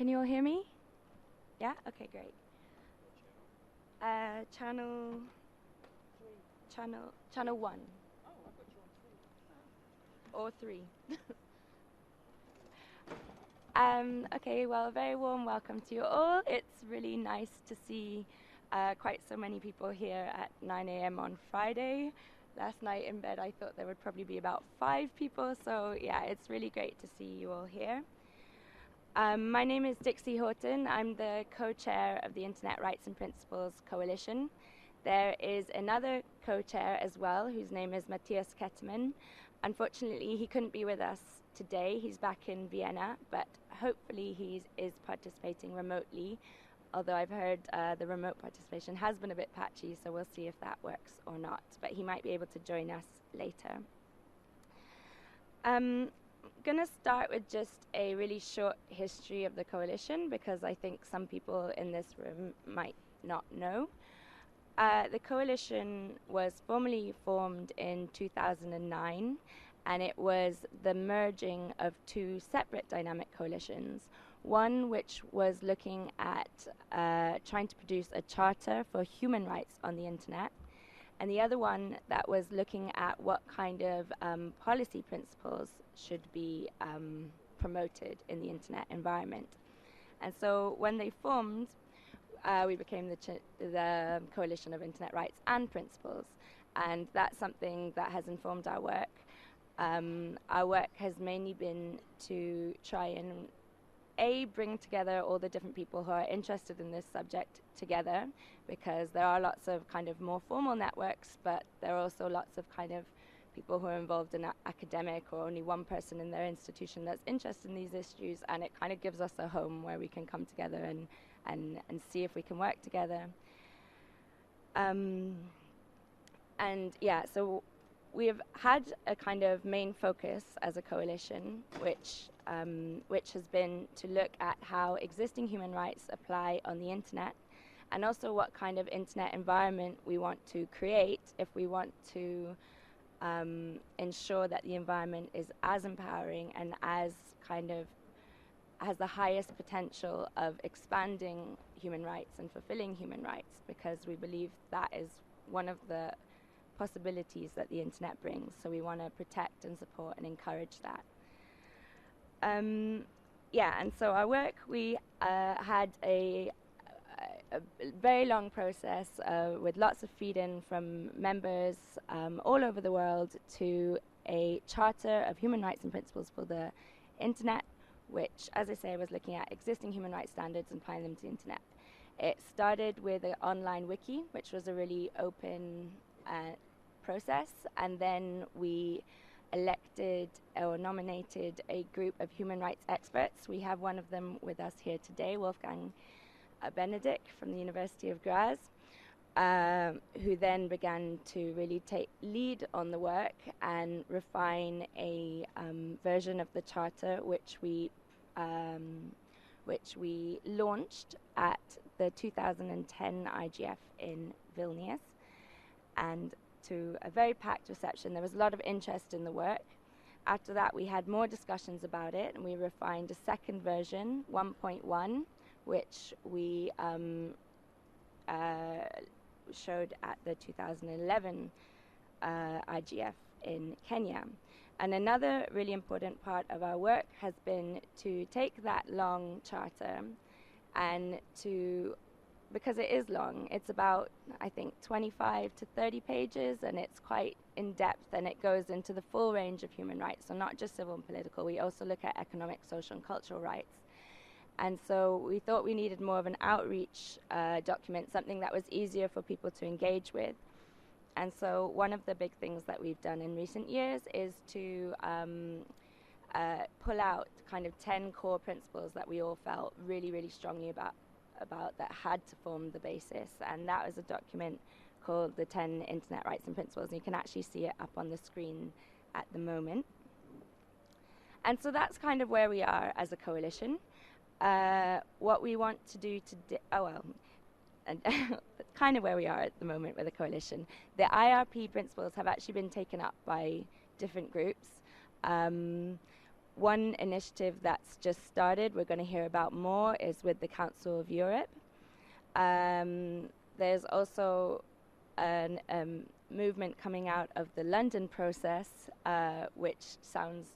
Can you all hear me? Yeah? Okay, great. Channel 1. Or 3. Okay, well, a very warm welcome to you all. It's really nice to see quite so many people here at 9 a.m. on Friday. Last night in bed I thought there would probably be about 5 people, so yeah, it's really great to see you all here. My name is Dixie Horton. I'm the co-chair of the Internet Rights and Principles Coalition. There is another co-chair as well, whose name is Matthias Kettermann. Unfortunately, he couldn't be with us today. He's back in Vienna, but hopefully he is participating remotely, although I've heard the remote participation has been a bit patchy, so we'll see if that works or not. But he might be able to join us later. I'm going to start with just a really short history of the coalition, because I think some people in this room might not know. The coalition was formally formed in 2009, and it was the merging of 2 separate dynamic coalitions. One which was looking at trying to produce a charter for human rights on the internet, and the other one that was looking at what kind of policy principles should be promoted in the internet environment. And so when they formed, we became the Coalition of Internet Rights and Principles, and that's something that has informed our work. Our work has mainly been to try and bring together all the different people who are interested in this subject together, because there are lots of kind of more formal networks, but there are also lots of kind of people who are involved in academic, or only one person in their institution that's interested in these issues, and it kind of gives us a home where we can come together and see if we can work together. And yeah, so we've had a kind of main focus as a coalition, which has been to look at how existing human rights apply on the internet, and also what kind of internet environment we want to create if we want to ensure that the environment is as empowering and as kind of has the highest potential of expanding human rights and fulfilling human rights, because we believe that is one of the possibilities that the internet brings. So we want to protect and support and encourage that. Yeah, and so our work, we had a very long process with lots of feed-in from members all over the world to a charter of human rights and principles for the internet, which, as I say, was looking at existing human rights standards and applying them to the internet. It started with an online wiki, which was a really open process, and then we elected or nominated a group of human rights experts. We have one of them with us here today, Wolfgang Benedict from the University of Graz, who then began to really take lead on the work and refine a version of the charter, which we launched at the 2010 IGF in Vilnius, and to a very packed reception. There was a lot of interest in the work. After that, we had more discussions about it, and we refined a second version, 1.1, which we showed at the 2011 IGF in Kenya. And another really important part of our work has been to take that long charter and to, because it is long, it's about, I think, 25 to 30 pages, and it's quite in-depth, and it goes into the full range of human rights, so not just civil and political. We also look at economic, social, and cultural rights. And so we thought we needed more of an outreach document, something that was easier for people to engage with. And so one of the big things that we've done in recent years is to pull out kind of 10 core principles that we all felt really, really strongly about that had to form the basis. And that was a document called the 10 Internet Rights and Principles. And you can actually see it up on the screen at the moment. And so that's kind of where we are as a coalition. What we want to do today, and kind of where we are at the moment with the coalition. The IRP principles have actually been taken up by different groups. One initiative that's just started, we're going to hear about more, is with the Council of Europe. There's also a movement coming out of the London process, which sounds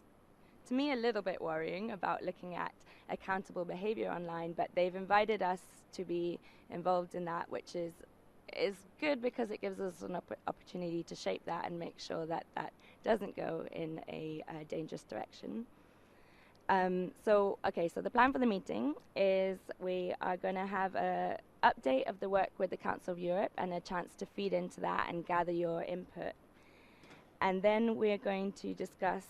to me a little bit worrying about looking at accountable behavior online, but they've invited us to be involved in that, which is good because it gives us an opportunity to shape that and make sure that that doesn't go in a dangerous direction. So the plan for the meeting is we are going to have a update of the work with the Council of Europe and a chance to feed into that and gather your input. And then we're going to discuss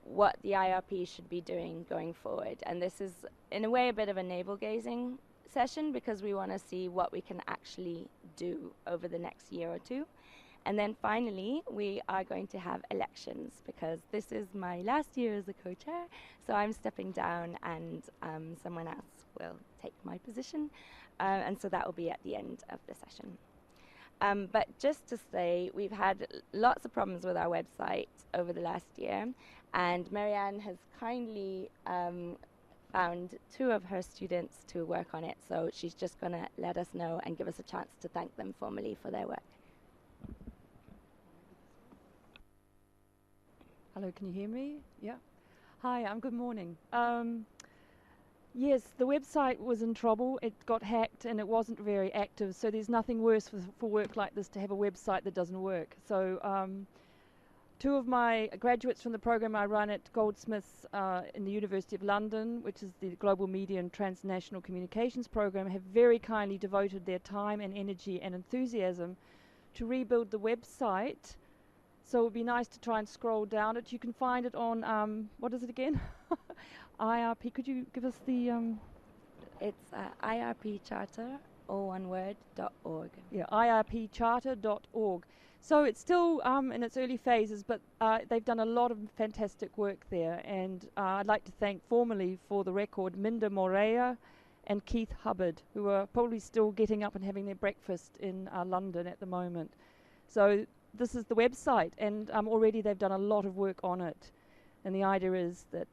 what the IRP should be doing going forward. And this is, in a way, a bit of a navel-gazing session because we want to see what we can actually do over the next year or two. And then finally, we are going to have elections because this is my last year as a co-chair, so I'm stepping down and someone else will take my position. And so that will be at the end of the session. But just to say, we've had lots of problems with our website over the last year, and Marianne has kindly found 2 of her students to work on it, so she's just going to let us know and give us a chance to thank them formally for their work. Hello, can you hear me? Yeah. Hi, good morning. Yes, the website was in trouble. It got hacked and it wasn't very active, so there's nothing worse for work like this to have a website that doesn't work. So 2 of my graduates from the program I run at Goldsmiths in the University of London, which is the Global Media and Transnational Communications program, have very kindly devoted their time and energy and enthusiasm to rebuild the website. So it would be nice to try and scroll down it. You can find it on, what is it again? IRP. Could you give us the... It's IRP Charter, all one word, .org. Yeah, irpcharter.org. So it's still in its early phases, but they've done a lot of fantastic work there. And I'd like to thank formally, for the record, Minda Morea and Keith Hubbard, who are probably still getting up and having their breakfast in London at the moment. So this is the website, and already they've done a lot of work on it. And the idea is that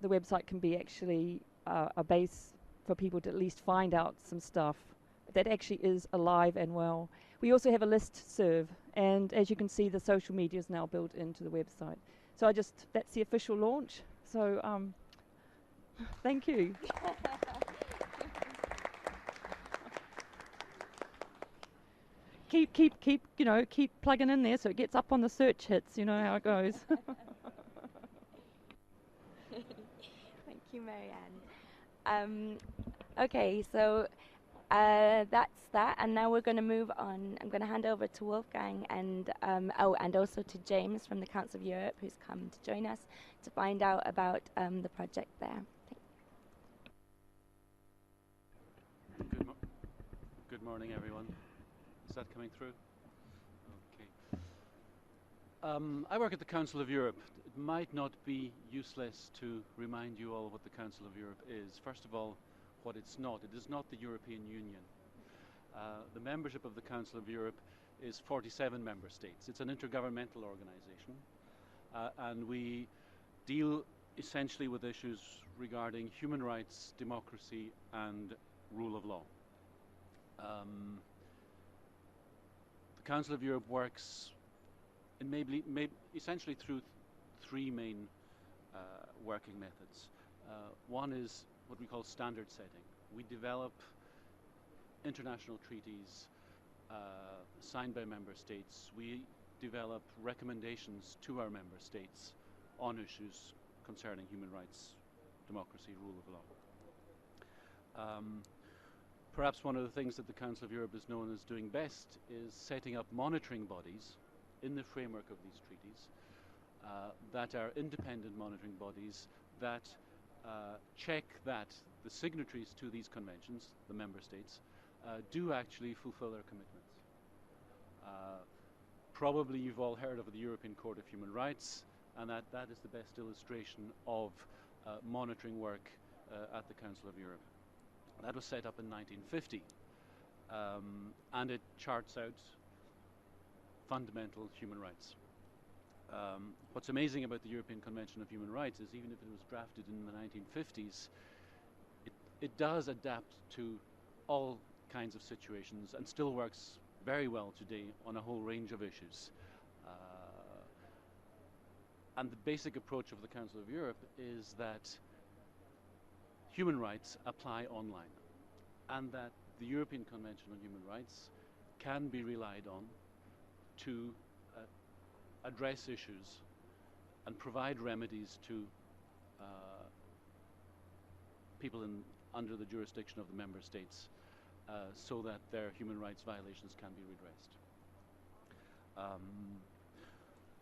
the website can be actually a base for people to at least find out some stuff that actually is alive and well. We also have a listserv, and as you can see, the social media is now built into the website. So that's the official launch. So thank you. Keep plugging in there so it gets up on the search hits. You know how it goes. Thank you, Marianne. Okay, so that's that, and now we're going to move on. I'm going to hand over to Wolfgang and and also to James from the Council of Europe, who's come to join us to find out about the project there. Good morning, everyone. Is that coming through? Okay. I work at the Council of Europe. It might not be useless to remind you all what the Council of Europe is. First of all, what it's not. It is not the European Union. The membership of the Council of Europe is 47 member states. It's an intergovernmental organization, and we deal essentially with issues regarding human rights, democracy, and rule of law. The Council of Europe works in essentially through 3 main working methods. One is what we call standard setting. We develop international treaties signed by member states. We develop recommendations to our member states on issues concerning human rights, democracy, rule of law. Perhaps one of the things that the Council of Europe is known as doing best is setting up monitoring bodies in the framework of these treaties that are independent monitoring bodies that check that the signatories to these conventions, the member states, do actually fulfill their commitments. Probably you've all heard of the European Court of Human Rights, and that is the best illustration of monitoring work at the Council of Europe. That was set up in 1950, and it charts out fundamental human rights. What's amazing about the European Convention of Human Rights is even if it was drafted in the 1950s, it does adapt to all kinds of situations and still works very well today on a whole range of issues. And the basic approach of the Council of Europe is that human rights apply online, and that the European Convention on Human Rights can be relied on to address issues and provide remedies to people under the jurisdiction of the member states so that their human rights violations can be redressed.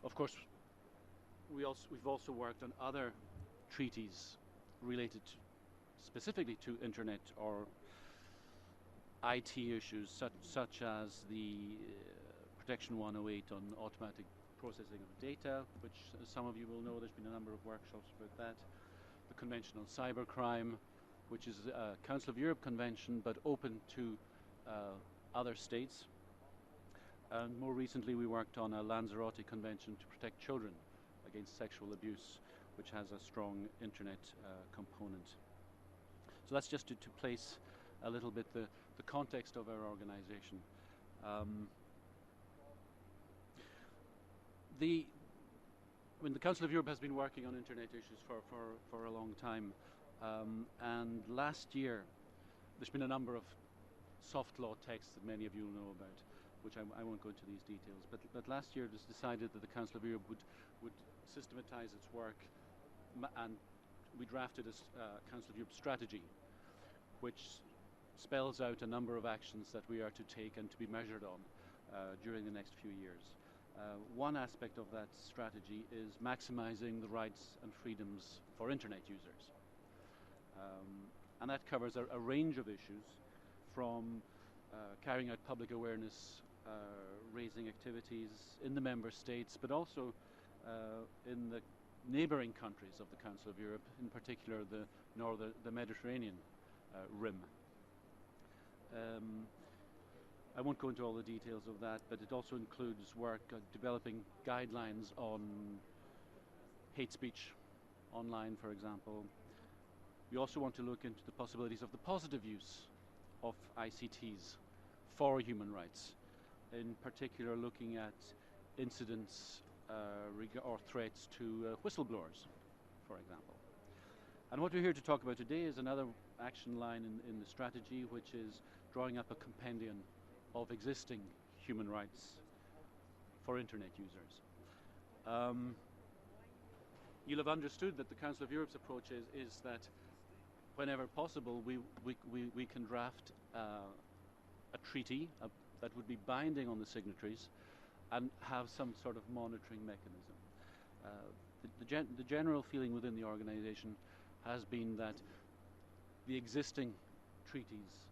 Of course, we've also worked on other treaties related specifically to internet or IT issues, such as the Protection 108 on automatic processing of data, which, as some of you will know, there's been a number of workshops about that. The Convention on Cybercrime, which is a Council of Europe convention, but open to other states. And more recently, we worked on a Lanzarote Convention to protect children against sexual abuse, which has a strong internet component. So that's just to place a little bit the context of our organization. The Council of Europe has been working on internet issues for a long time, and last year there's been a number of soft law texts that many of you will know about, which I won't go into these details, but last year it was decided that the Council of Europe would systematize its work, and we drafted a Council of Europe strategy, which spells out a number of actions that we are to take and to be measured on during the next few years. One aspect of that strategy is maximizing the rights and freedoms for internet users. And that covers a range of issues, from carrying out public awareness, raising activities in the member states, but also in the neighboring countries of the Council of Europe, in particular the Mediterranean rim. I won't go into all the details of that, but it also includes work developing guidelines on hate speech online, for example. We also want to look into the possibilities of the positive use of ICTs for human rights, in particular looking at incidents or threats to whistleblowers, for example. And what we're here to talk about today is another action line in the strategy, which is drawing up a compendium of existing human rights for internet users. You'll have understood that the Council of Europe's approach is that whenever possible we can draft a treaty that would be binding on the signatories and have some sort of monitoring mechanism. The general feeling within the organization has been that the existing treaties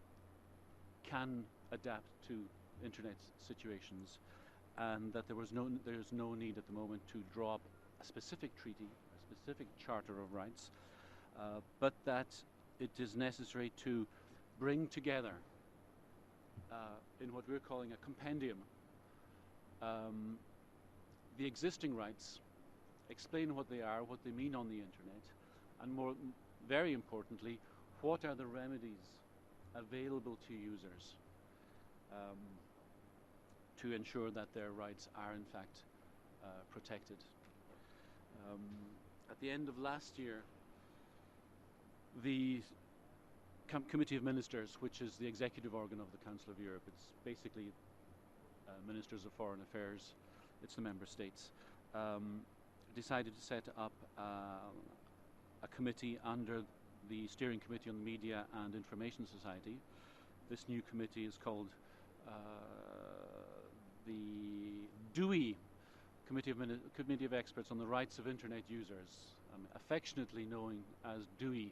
can adapt to internet situations, and that there's no need at the moment to draw up a specific treaty, a specific charter of rights, but that it is necessary to bring together in what we're calling a compendium the existing rights, explain what they are, what they mean on the internet, and very importantly, what are the remedies available to users to ensure that their rights are in fact protected. At the end of last year, the Committee of Ministers, which is the executive organ of the Council of Europe, it's basically Ministers of Foreign Affairs, it's the member states, decided to set up a committee under the Steering Committee on Media and Information Society. This new committee is called the DUI, Committee of Experts on the Rights of Internet Users, affectionately known as DUI,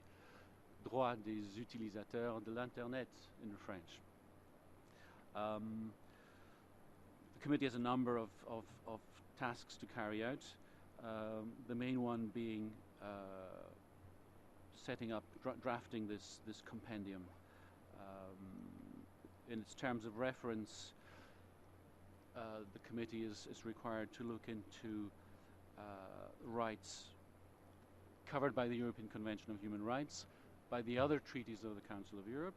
Droits des utilisateurs de l'Internet in French. The committee has a number of tasks to carry out, the main one being setting up, drafting this compendium. In its terms of reference, the committee is required to look into rights covered by the European Convention of Human Rights, by the other treaties of the Council of Europe,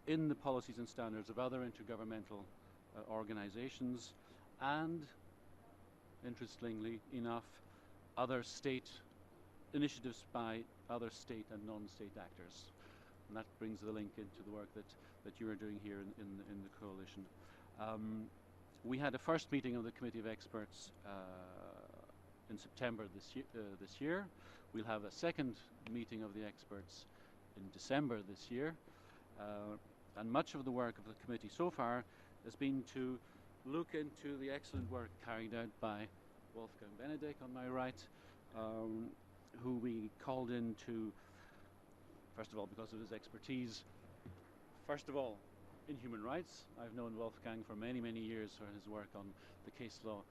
in the policies and standards of other intergovernmental organizations, and, interestingly enough, other state initiatives by other state and non-state actors. And that brings the link into the work that you are doing here in the coalition. We had a first meeting of the Committee of Experts in September this year. We'll have a second meeting of the experts in December this year. And much of the work of the committee so far has been to look into the excellent work carried out by Wolfgang Benedek on my right, who we called in to, first of all, because of his expertise, first of all, in human rights. I've known Wolfgang for many, many years for his work on the case law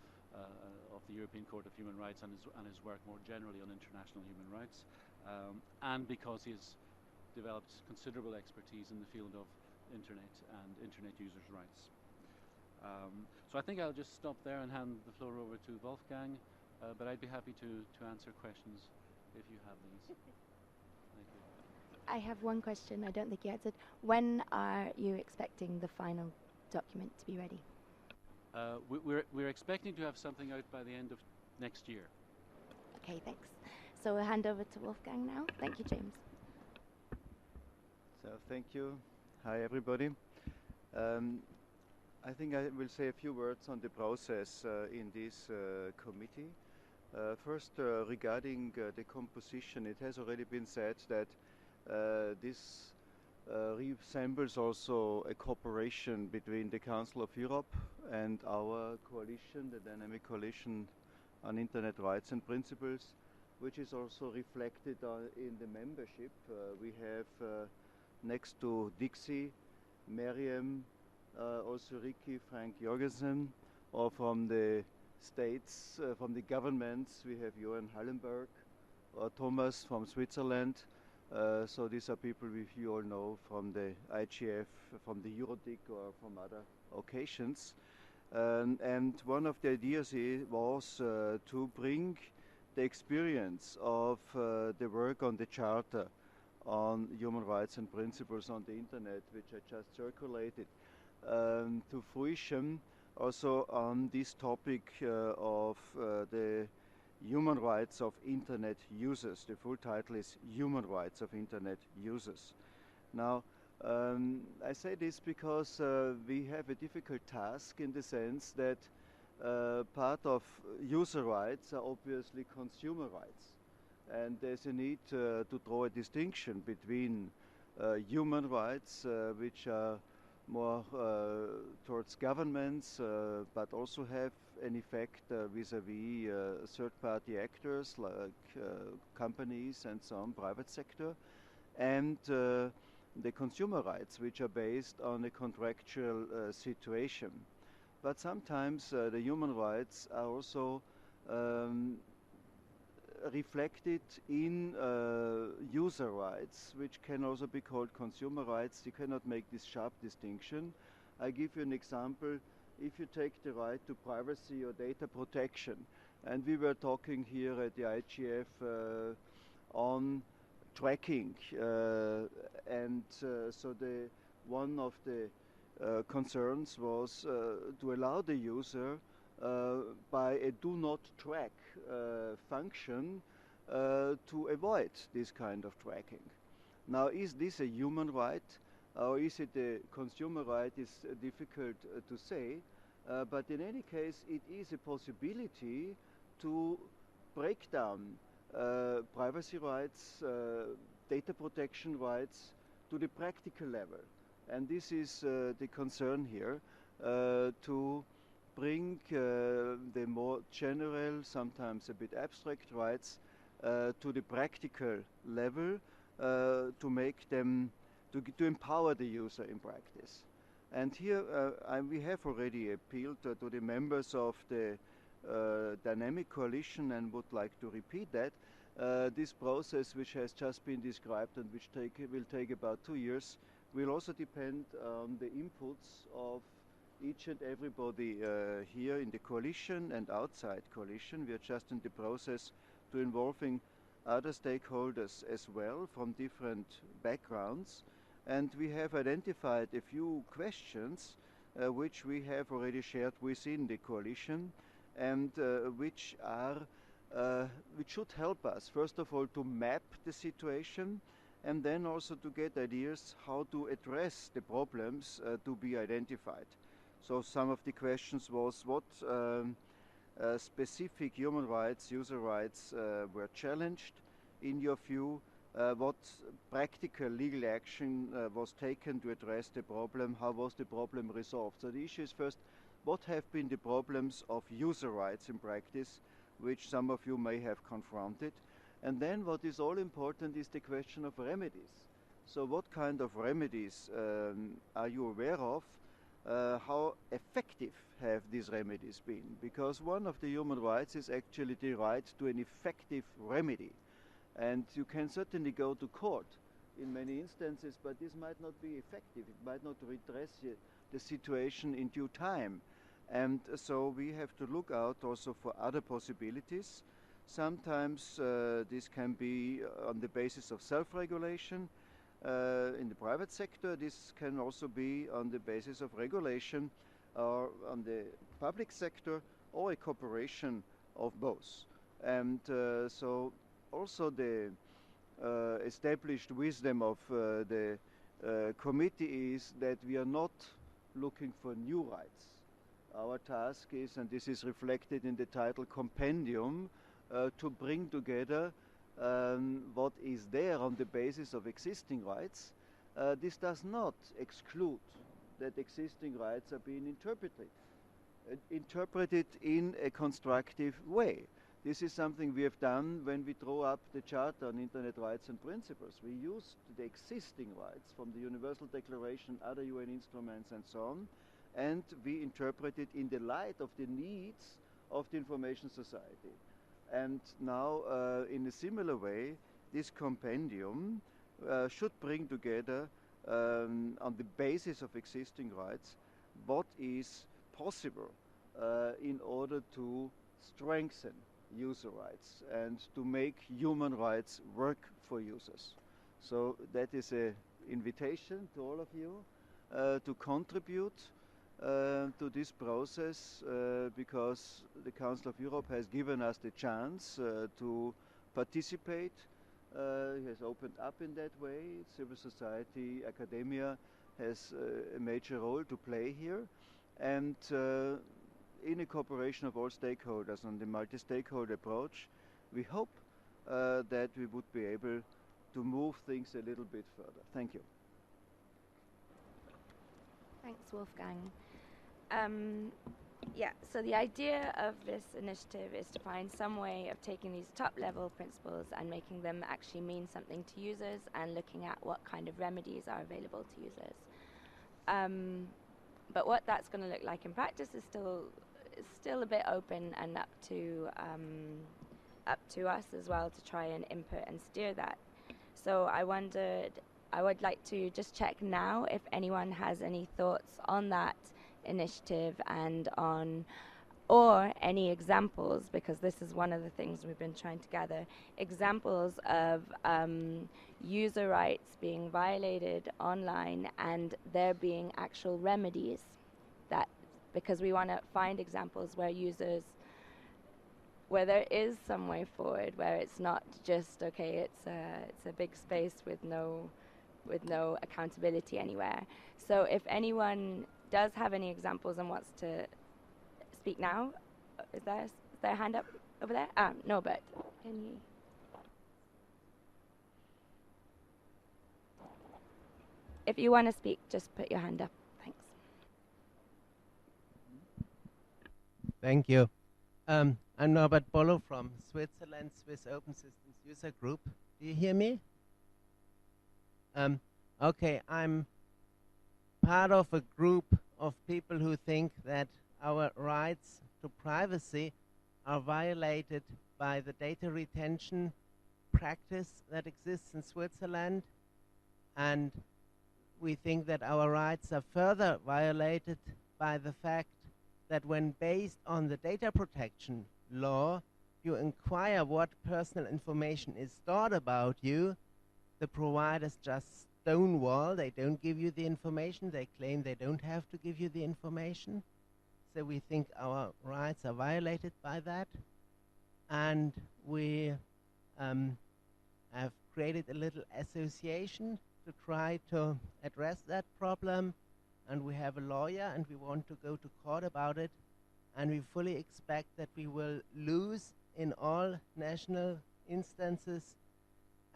of the European Court of Human Rights and his work more generally on international human rights, and because he has developed considerable expertise in the field of internet and internet users' rights. So I think I'll just stop there and hand the floor over to Wolfgang, but I'd be happy to answer questions if you have these. Thank you. I have one question I don't think you answered. When are you expecting the final document to be ready? We're expecting to have something out by the end of next year. Okay, thanks. So we'll hand over to Wolfgang now. Thank you, James. So thank you. Hi, everybody. I think I will say a few words on the process in this committee. First, regarding the composition, it has already been said that this resembles also a cooperation between the Council of Europe and our coalition, the Dynamic Coalition on Internet Rights and Principles, which is also reflected in the membership. We have next to Dixie, Miriam, also Ricky, Frank Jorgensen, or from the states, from the governments, we have Johan Hallenberg, or Thomas from Switzerland. So these are people you all know from the IGF, from the Eurodic, or from other occasions. And one of the ideas was to bring the experience of the work on the Charter on human rights and principles on the internet, which I just circulated, to fruition also on this topic of the human rights of internet users. The full title is Human Rights of Internet Users. Now, I say this because we have a difficult task in the sense that part of user rights are obviously consumer rights. And there's a need to draw a distinction between human rights, which are more towards governments, but also have an effect vis-à-vis third-party actors like companies and so on, private sector, and the consumer rights, which are based on a contractual situation. But sometimes the human rights are also reflected in user rights, which can also be called consumer rights. You cannot make this sharp distinction. I give you an example. If you take the right to privacy or data protection, and we were talking here at the IGF on tracking, and so one of the concerns was to allow the user by a do not track function to avoid this kind of tracking. Now, is this a human right or is it a consumer right is difficult to say, but in any case it is a possibility to break down privacy rights, data protection rights to the practical level. And this is the concern here, to bring the more general, sometimes a bit abstract rights to the practical level, to make them, to empower the user in practice. And here we have already appealed to the members of the Dynamic Coalition and would like to repeat that. This process, which has just been described and which will take about 2 years, will also depend on the inputs of each and everybody here in the coalition and outside coalition. We are just in the process to involving other stakeholders as well from different backgrounds. And we have identified a few questions which we have already shared within the coalition and which should help us, first of all, to map the situation and then also to get ideas how to address the problems to be identified. So some of the questions was what specific human rights, user rights were challenged in your view, what practical legal action was taken to address the problem, how was the problem resolved. So the issue is first, what have been the problems of user rights in practice, which some of you may have confronted. And then what is all important is the question of remedies. So what kind of remedies are you aware of? How effective have these remedies been? Because one of the human rights is actually the right to an effective remedy. And you can certainly go to court in many instances, but this might not be effective. It might not redress the situation in due time. And so we have to look out also for other possibilities. Sometimes this can be on the basis of self-regulation. In the private sector, this can also be on the basis of regulation or on the public sector or a cooperation of both. And so also the established wisdom of the committee is that we are not looking for new rights. Our task is, and this is reflected in the title Compendium, to bring together what is there on the basis of existing rights. This does not exclude that existing rights are being interpreted in a constructive way. This is something we have done when we drew up the Charter on Internet Rights and Principles. We used the existing rights from the Universal Declaration, other UN instruments and so on, and we interpret it in the light of the needs of the information society. And now, in a similar way, this compendium should bring together, on the basis of existing rights, what is possible in order to strengthen user rights and to make human rights work for users. So that is an invitation to all of you to contribute to this process because the Council of Europe has given us the chance to participate. It has opened up in that way. Civil society, academia has a major role to play here. And in a cooperation of all stakeholders on the multi-stakeholder approach, we hope that we would be able to move things a little bit further. Thank you. Thanks, Wolfgang. Yeah, so the idea of this initiative is to find some way of taking these top-level principles and making them actually mean something to users and looking at what kind of remedies are available to users. But what that's going to look like in practice is still a bit open and up to us as well to try and input and steer that. So I would like to just check now if anyone has any thoughts on that initiative and on, or any examples, because this is one of the things we've been trying to gather, examples of user rights being violated online and there being actual remedies, that because we want to find examples where there is some way forward, where it's not just okay, it's a big space with no accountability anywhere. So if anyone does have any examples and wants to speak now, is there a hand up over there? No, but can you? If you want to speak, just put your hand up. Thanks. Thank you. I'm Norbert Bollo from Switzerland, Swiss Open Systems User Group. Do you hear me? Okay, I'm part of a group of people who think that our rights to privacy are violated by the data retention practice that exists in Switzerland, and we think that our rights are further violated by the fact that when based on the data protection law, you inquire what personal information is stored about you, the providers just stonewall. They don't give you the information. They claim they don't have to give you the information. So we think our rights are violated by that. And we have created a little association to try to address that problem. And we have a lawyer, and we want to go to court about it. And we fully expect that we will lose in all national instances.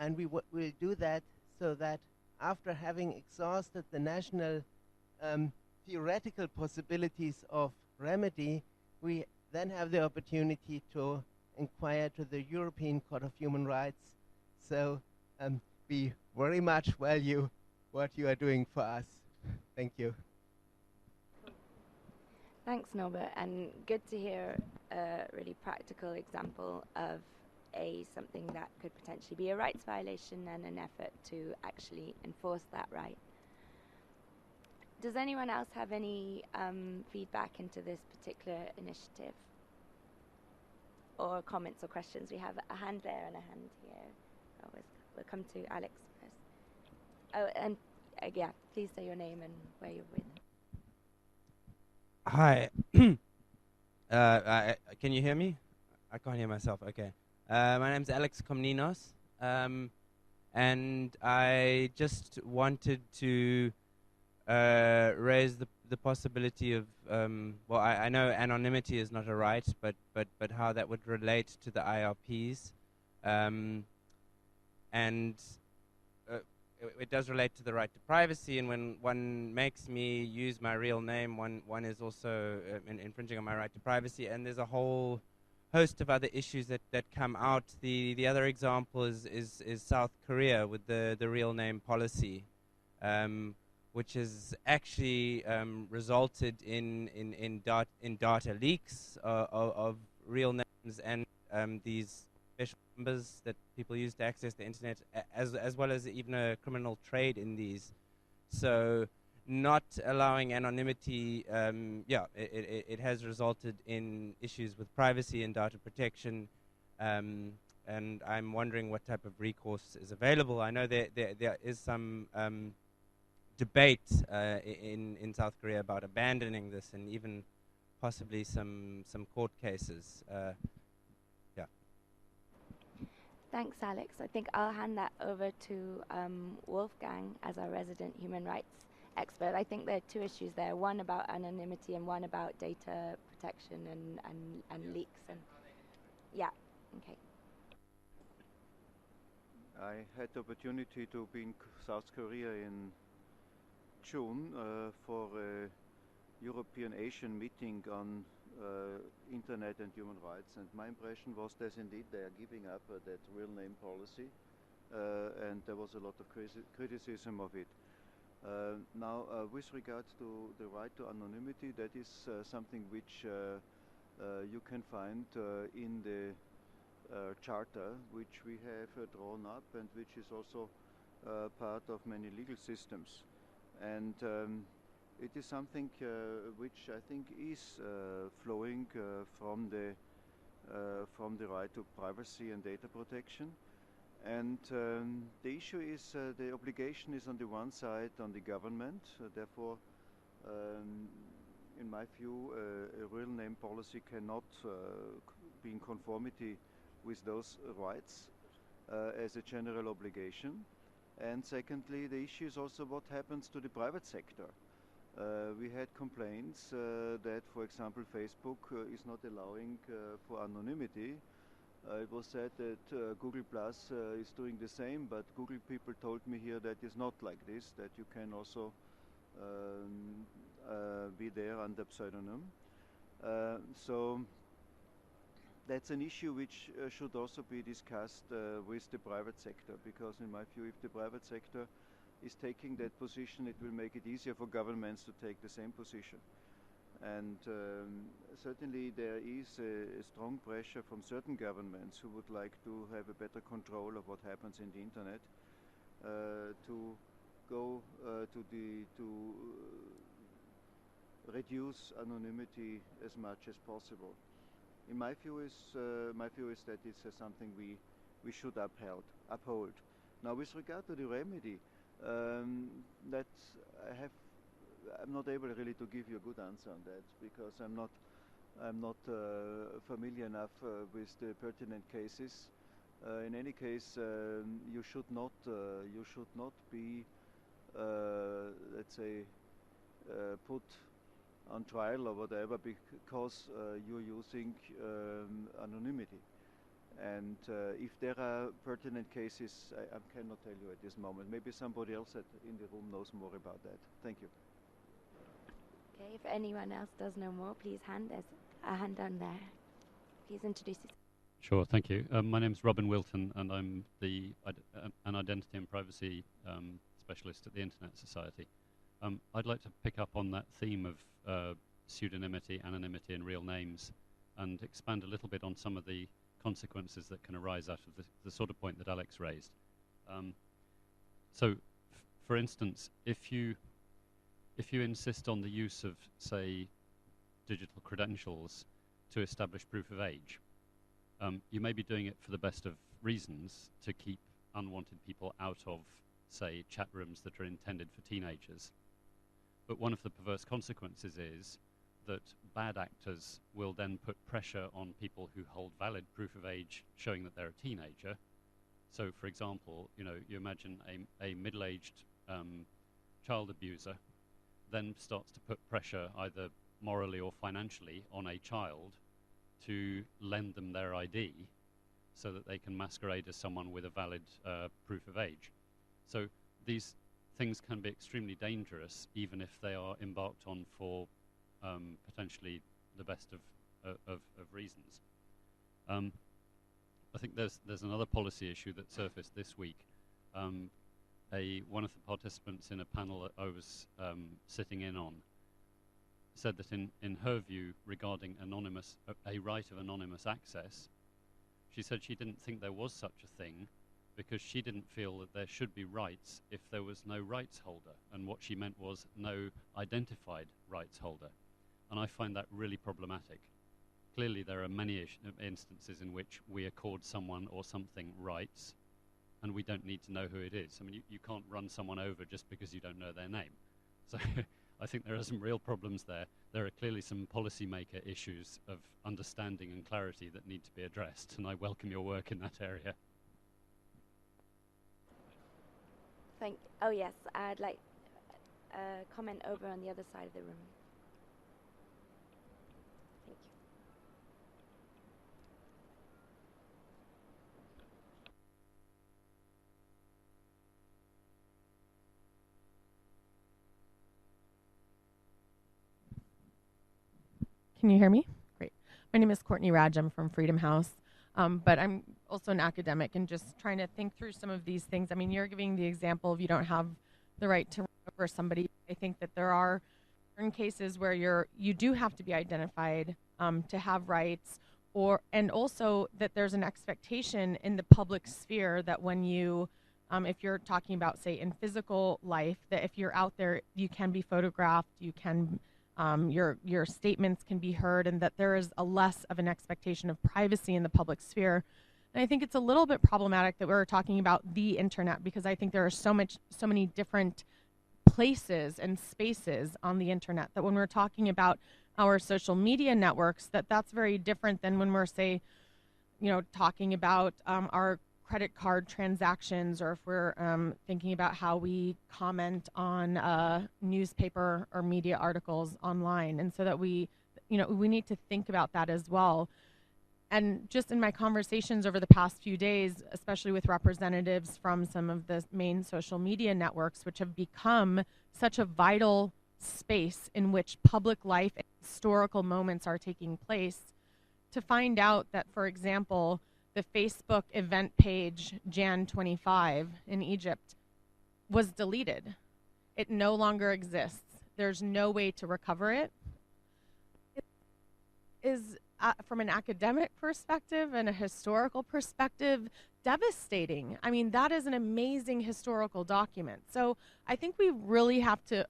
And we will do that so that after having exhausted the national theoretical possibilities of remedy, we then have the opportunity to inquire to the European Court of Human Rights. So we very much value what you are doing for us. Thank you. Thanks, Norbert, and good to hear a really practical example of something that could potentially be a rights violation and an effort to actually enforce that right. Does anyone else have any feedback into this particular initiative? Or comments or questions? We have a hand there and a hand here. We'll come to Alex first. Oh, and yeah, please say your name and where you're with. Hi. Can you hear me? I can't hear myself. Okay. My name's Alex Komninos, and I just wanted to raise the possibility of well, I know anonymity is not a right, but how that would relate to the IRPs, and it does relate to the right to privacy. And when one makes me use my real name, one is also infringing on my right to privacy. And there's a whole host of other issues that come out. The other example is South Korea with the real name policy, which has actually resulted in data leaks of real names and these special numbers that people use to access the internet, as well as even a criminal trade in these. So not allowing anonymity, it has resulted in issues with privacy and data protection, and I'm wondering what type of recourse is available. I know there is some debate in South Korea about abandoning this, and even possibly some court cases. Thanks, Alex. I think I'll hand that over to Wolfgang as our resident human rights expert. I think there are two issues there, one about anonymity and one about data protection and leaks. And yeah, okay. I had the opportunity to be in South Korea in June for a European Asian meeting on internet and human rights, and my impression was that indeed they are giving up that real name policy, and there was a lot of criticism of it. Now, with regard to the right to anonymity, that is something which you can find in the charter which we have drawn up, and which is also part of many legal systems. And it is something which I think is flowing from the right to privacy and data protection. And the issue is the obligation is on the one side on the government. Therefore, in my view, a real name policy cannot be in conformity with those rights as a general obligation. And secondly, the issue is also what happens to the private sector. We had complaints that, for example, Facebook is not allowing for anonymity. It was said that Google Plus is doing the same, but Google people told me here that it's not like this, that you can also be there under pseudonym. So that's an issue which should also be discussed with the private sector, because in my view, if the private sector is taking that position, it will make it easier for governments to take the same position. And certainly there is a strong pressure from certain governments who would like to have a better control of what happens in the internet, to go to reduce anonymity as much as possible. In my view is that it's something we should uphold. Now, with regard to the remedy, that I'm not able really to give you a good answer on that, because I'm not familiar enough with the pertinent cases. In any case, you should not be, let's say, put on trial or whatever because you're using anonymity. And if there are pertinent cases, I cannot tell you at this moment. Maybe somebody else in the room knows more about that. Thank you. Okay, if anyone else does know more, please there's a hand down there. Please introduce yourself. Sure, thank you. My name is Robin Wilton, and I'm an identity and privacy specialist at the Internet Society. I'd like to pick up on that theme of pseudonymity, anonymity, and real names, and expand a little bit on some of the consequences that can arise out of the sort of point that Alex raised. So, for instance, if you insist on the use of, say, digital credentials to establish proof of age, you may be doing it for the best of reasons to keep unwanted people out of, say, chat rooms that are intended for teenagers. But one of the perverse consequences is that bad actors will then put pressure on people who hold valid proof of age showing that they're a teenager. So, for example, you imagine a middle-aged child abuser then starts to put pressure, either morally or financially, on a child to lend them their ID so that they can masquerade as someone with a valid proof of age. So these things can be extremely dangerous, even if they are embarked on for potentially the best of reasons. I think there's another policy issue that surfaced this week. One of the participants in a panel that I was sitting in on said that in her view regarding a right of anonymous access, she said she didn't think there was such a thing because she didn't feel that there should be rights if there was no rights holder, and what she meant was no identified rights holder. And I find that really problematic. Clearly there are many instances in which we accord someone or something rights and we don't need to know who it is. I mean, you can't run someone over just because you don't know their name. So I think there are some real problems there. There are clearly some policymaker issues of understanding and clarity that need to be addressed, and I welcome your work in that area. Oh yes, I'd like a comment over on the other side of the room. Thank you. Can you hear me? Great. My name is Courtney Rajim from Freedom House, but I'm also an academic and just trying to think through some of these things. I mean, you're giving the example of you don't have the right to run over somebody. I think that there are certain cases where you do have to be identified to have rights, and also that there's an expectation in the public sphere that when you, if you're talking about, say, in physical life, that if you're out there, you can be photographed, you can your statements can be heard, and that there is a less of an expectation of privacy in the public sphere. And I think it's a little bit problematic that we're talking about the internet, because I think there are so many different places and spaces on the internet that when we're talking about our social media networks, that's very different than when we're, say, talking about our credit card transactions, or if we're thinking about how we comment on newspaper or media articles online. And so that we need to think about that as well. And just in my conversations over the past few days, especially with representatives from some of the main social media networks, which have become such a vital space in which public life and historical moments are taking place, to find out that, for example, the Facebook event page Jan 25 in Egypt was deleted. It no longer exists. There's no way to recover it. It is, from an academic perspective and a historical perspective, devastating. I mean, that is an amazing historical document. So I think we really have to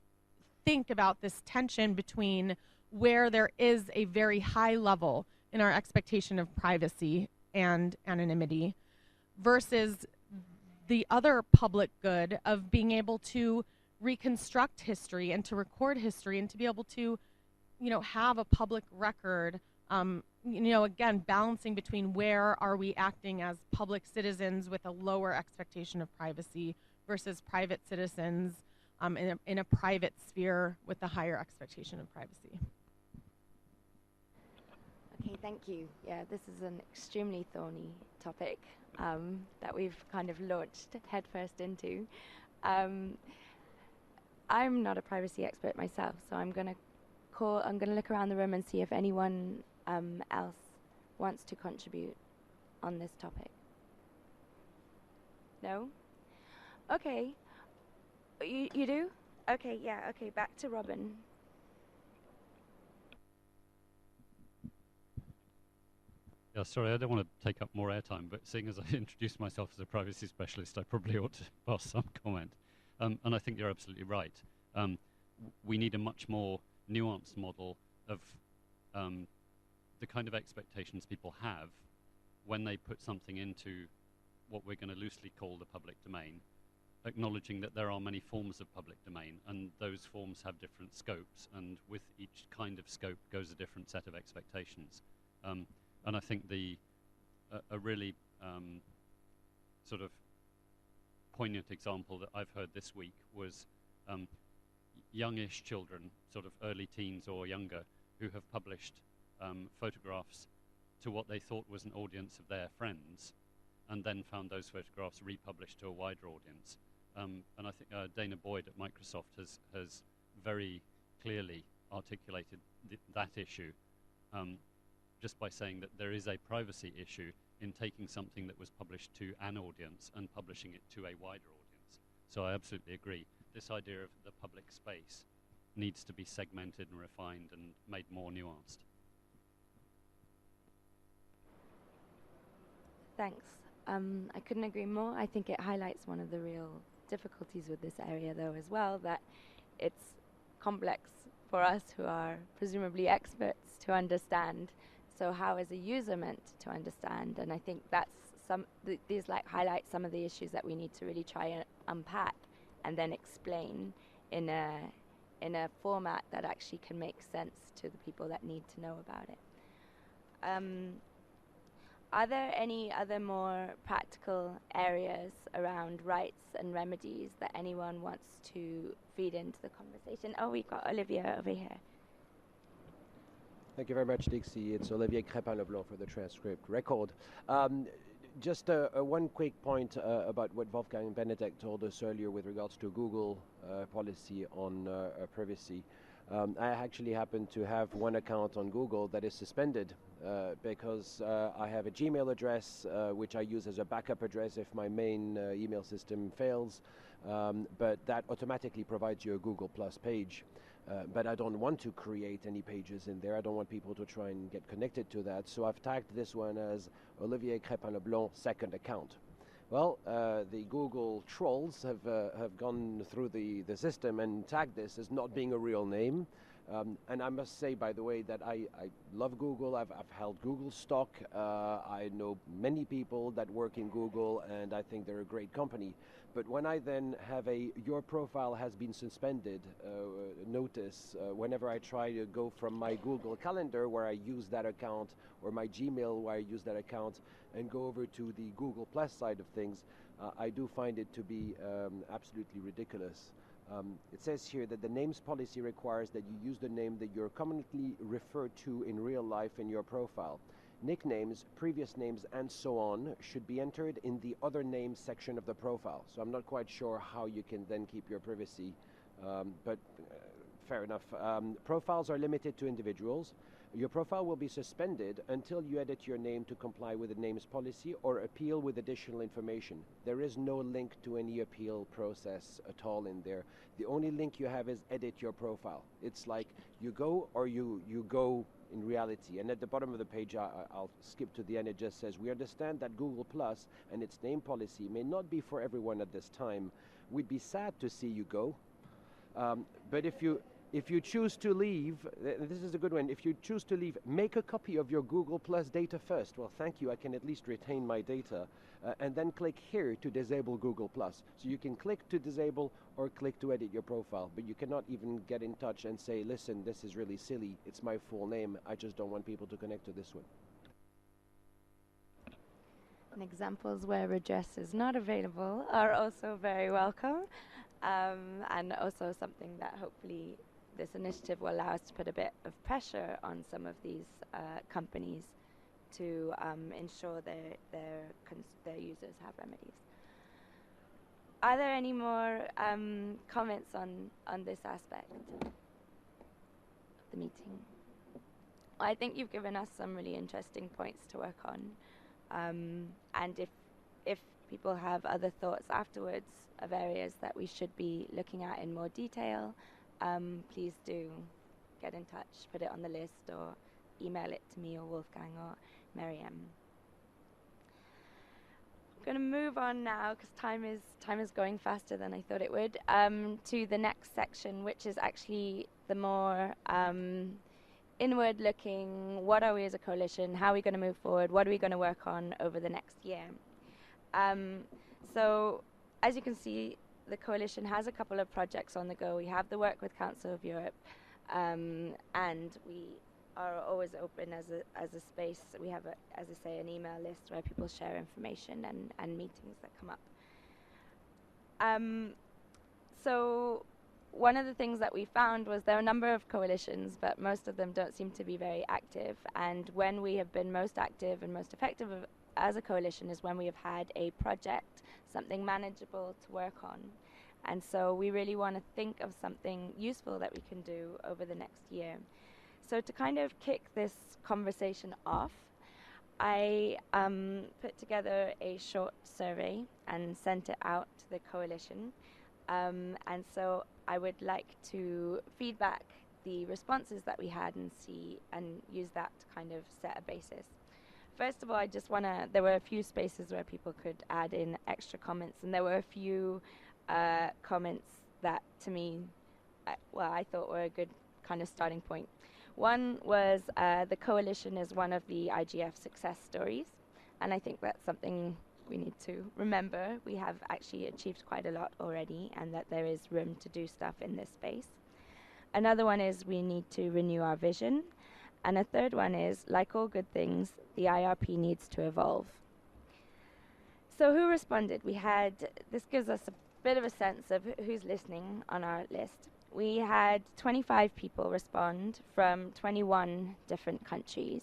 think about this tension between where there is a very high level in our expectation of privacy and anonymity versus the other public good of being able to reconstruct history and to record history and to be able to, have a public record, again, balancing between where are we acting as public citizens with a lower expectation of privacy versus private citizens in a private sphere with a higher expectation of privacy. Okay, thank you. Yeah, this is an extremely thorny topic that we've kind of launched headfirst into. I'm not a privacy expert myself, so I'm going to look around the room and see if anyone else wants to contribute on this topic. No? Okay. You do? Okay, yeah, okay, back to Robin. Yeah, sorry, I don't want to take up more airtime, but seeing as I introduced myself as a privacy specialist, I probably ought to pass some comment. And I think you're absolutely right. We need a much more nuanced model of the kind of expectations people have when they put something into what we're going to loosely call the public domain, acknowledging that there are many forms of public domain, and those forms have different scopes, and with each kind of scope goes a different set of expectations. And I think a really sort of poignant example that I've heard this week was youngish children, sort of early teens or younger, who have published photographs to what they thought was an audience of their friends, and then found those photographs republished to a wider audience. And I think Dana Boyd at Microsoft has very clearly articulated that issue, just by saying that there is a privacy issue in taking something that was published to an audience and publishing it to a wider audience. So I absolutely agree. This idea of the public space needs to be segmented and refined and made more nuanced. Thanks. I couldn't agree more. I think it highlights one of the real difficulties with this area, though, as well, that it's complex for us who are presumably experts to understand. So how is a user meant to understand? And I think that's these highlight some of the issues that we need to really try and unpack and then explain in a format that actually can make sense to the people that need to know about it. Are there any other more practical areas around rights and remedies that anyone wants to feed into the conversation? Oh, we've got Olivia over here. Thank you very much, Dixie. It's Olivia Crépin-Leblanc for the transcript record. Just one quick point about what Wolfgang and Benedek told us earlier with regards to Google policy on privacy. I actually happen to have one account on Google that is suspended because I have a Gmail address which I use as a backup address if my main email system fails, but that automatically provides you a Google Plus page. But I don't want to create any pages in there. I don't want people to try and get connected to that. So I've tagged this one as Olivier Crépin-Leblanc second account. Well, the Google trolls have gone through the system and tagged this as not being a real name. And I must say, by the way, that I love Google. I've held Google stock. I know many people that work in Google, and I think they're a great company. But when I then have your profile has been suspended notice, whenever I try to go from my Google Calendar where I use that account, or my Gmail where I use that account, and go over to the Google Plus side of things, I do find it to be absolutely ridiculous. It says here that the names policy requires that you use the name that you're commonly referred to in real life in your profile. Nicknames, previous names, and so on should be entered in the other names section of the profile. So I'm not quite sure how you can then keep your privacy, but fair enough. Profiles are limited to individuals. Your profile will be suspended until you edit your name to comply with the names policy or appeal with additional information. There is no link to any appeal process at all in there. The only link you have is edit your profile. It's like you go or you go in reality. And at the bottom of the page, I'll skip to the end, it just says, we understand that Google Plus and its name policy may not be for everyone at this time. We'd be sad to see you go. But if you If you choose to leave, this is a good one, if you choose to leave, make a copy of your Google Plus data first. Well, thank you, I can at least retain my data. And then click here to disable Google Plus. So you can click to disable or click to edit your profile, but you cannot even get in touch and say, listen, this is really silly, it's my full name, I just don't want people to connect to this one. And examples where redress is not available are also very welcome, and also something that hopefully this initiative will allow us to put a bit of pressure on some of these companies to ensure their users have remedies. Are there any more comments on this aspect of the meeting? Well, I think you've given us some really interesting points to work on. And if people have other thoughts afterwards of areas that we should be looking at in more detail, please do get in touch, put it on the list, or email it to me or Wolfgang or Miriam. I'm going to move on now because time is going faster than I thought it would, to the next section, which is actually the more inward looking. What are we as a coalition? How are we going to move forward? What are we going to work on over the next year? So as you can see, the coalition has a couple of projects on the go. We have the work with Council of Europe, and we are always open as a space. We have, as I say, an email list where people share information and meetings that come up. So one of the things that we found was there are a number of coalitions, but most of them don't seem to be very active. And when we have been most active and most effective as a coalition is when we have had a project, something manageable to work on. And so we really want to think of something useful that we can do over the next year. So to kind of kick this conversation off, I put together a short survey and sent it out to the coalition. And so I would like to feedback the responses that we had and see and use that to kind of set a basis. First of all, I just want to, there were a few spaces where people could add in extra comments, and there were a few comments that to me, I thought were a good kind of starting point. One was the coalition is one of the IGF success stories, and I think that's something we need to remember. We have actually achieved quite a lot already, and that there is room to do stuff in this space. Another one is we need to renew our vision. And a third one is, like all good things, the IRP needs to evolve. So who responded? We had, this gives us a bit of a sense of who's listening on our list. We had 25 people respond from 21 different countries.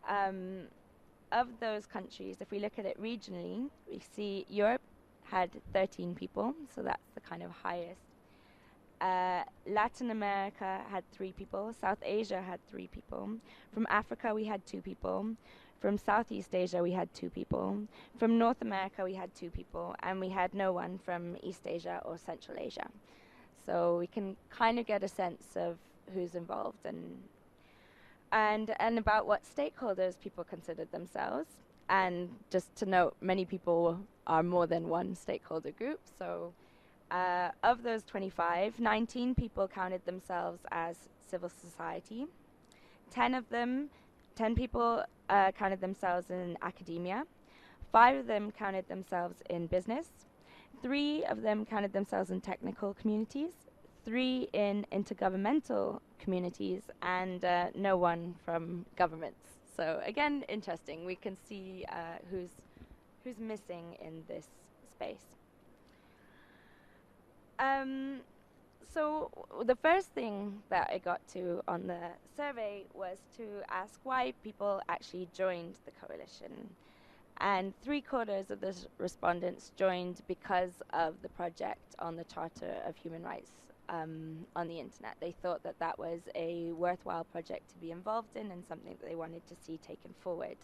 Of those countries, if we look at it regionally, we see Europe had 13 people, so that's the kind of highest. Latin America had 3 people. South Asia had 3 people. From Africa, we had 2 people. From Southeast Asia, we had 2 people. From North America, we had 2 people. And we had no one from East Asia or Central Asia. So we can kind of get a sense of who's involved and about what stakeholders people considered themselves. And just to note, many people are more than one stakeholder group. So of those 25, 19 people counted themselves as civil society. 10 people counted themselves in academia. 5 of them counted themselves in business. 3 of them counted themselves in technical communities. 3 in intergovernmental communities, and no one from governments. So again, interesting. We can see who's missing in this space. So the first thing that I got to on the survey was to ask why people actually joined the coalition. And 3/4 of the respondents joined because of the project on the Charter of Human Rights on the internet. They thought that that was a worthwhile project to be involved in and something that they wanted to see taken forward.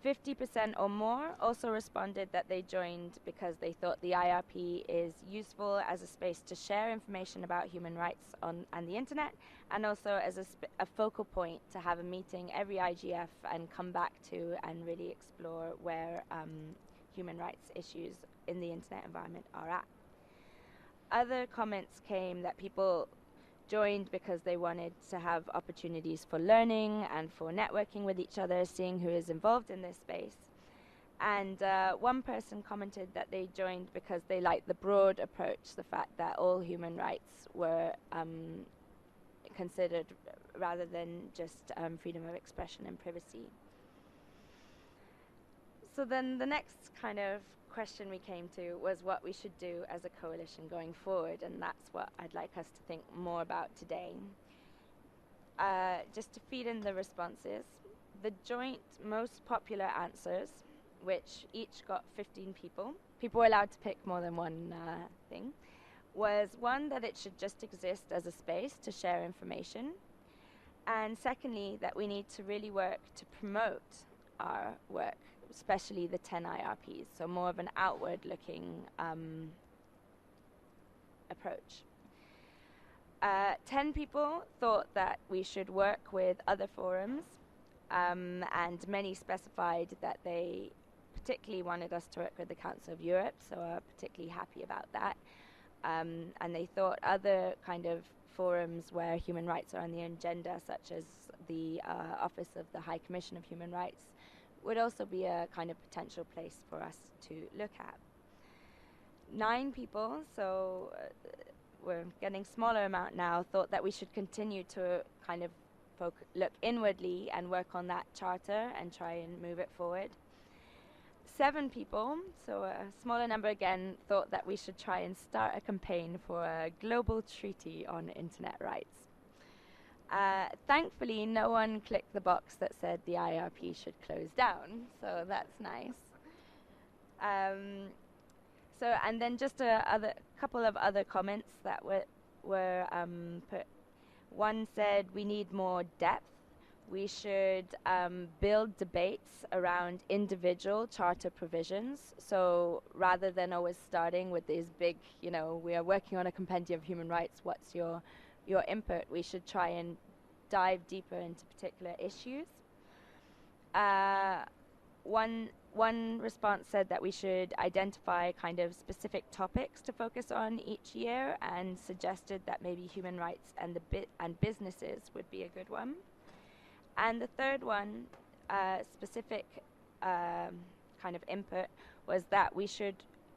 50% or more also responded that they joined because they thought the IRP is useful as a space to share information about human rights on the internet, and also as a focal point to have a meeting every IGF and come back to and really explore where human rights issues in the internet environment are at. other comments came that people joined because they wanted to have opportunities for learning and for networking with each other, seeing who is involved in this space. And one person commented that they joined because they liked the broad approach, the fact that all human rights were considered rather than just freedom of expression and privacy. So then the next kind of question we came to was what we should do as a coalition going forward, and that's what I'd like us to think more about today. Just to feed in the responses, the joint most popular answers, which each got 15 people were allowed to pick more than one thing, was one, that it should just exist as a space to share information, and secondly, that we need to really work to promote our work, especially the 10 IRPs, so more of an outward-looking approach. 10 people thought that we should work with other forums, and many specified that they particularly wanted us to work with the Council of Europe, so are particularly happy about that. And they thought other kind of forums where human rights are on the agenda, such as the Office of the High Commission of Human Rights, would also be a kind of potential place for us to look at. 9 people, so we're getting smaller amount now, thought that we should continue to kind of look inwardly and work on that charter and try and move it forward. 7 people, so a smaller number again, thought that we should try and start a campaign for a global treaty on internet rights. Thankfully, no one clicked the box that said the IRP should close down, so that's nice. And then just a couple of other comments that were put. One said we need more depth. We should build debates around individual charter provisions. So rather than always starting with these big, we are working on a compendium of human rights, what's your input? We should try and dive deeper into particular issues. One response said that we should identify kind of specific topics to focus on each year, and suggested that maybe human rights and businesses would be a good one. And the third one, specific kind of input, was that we should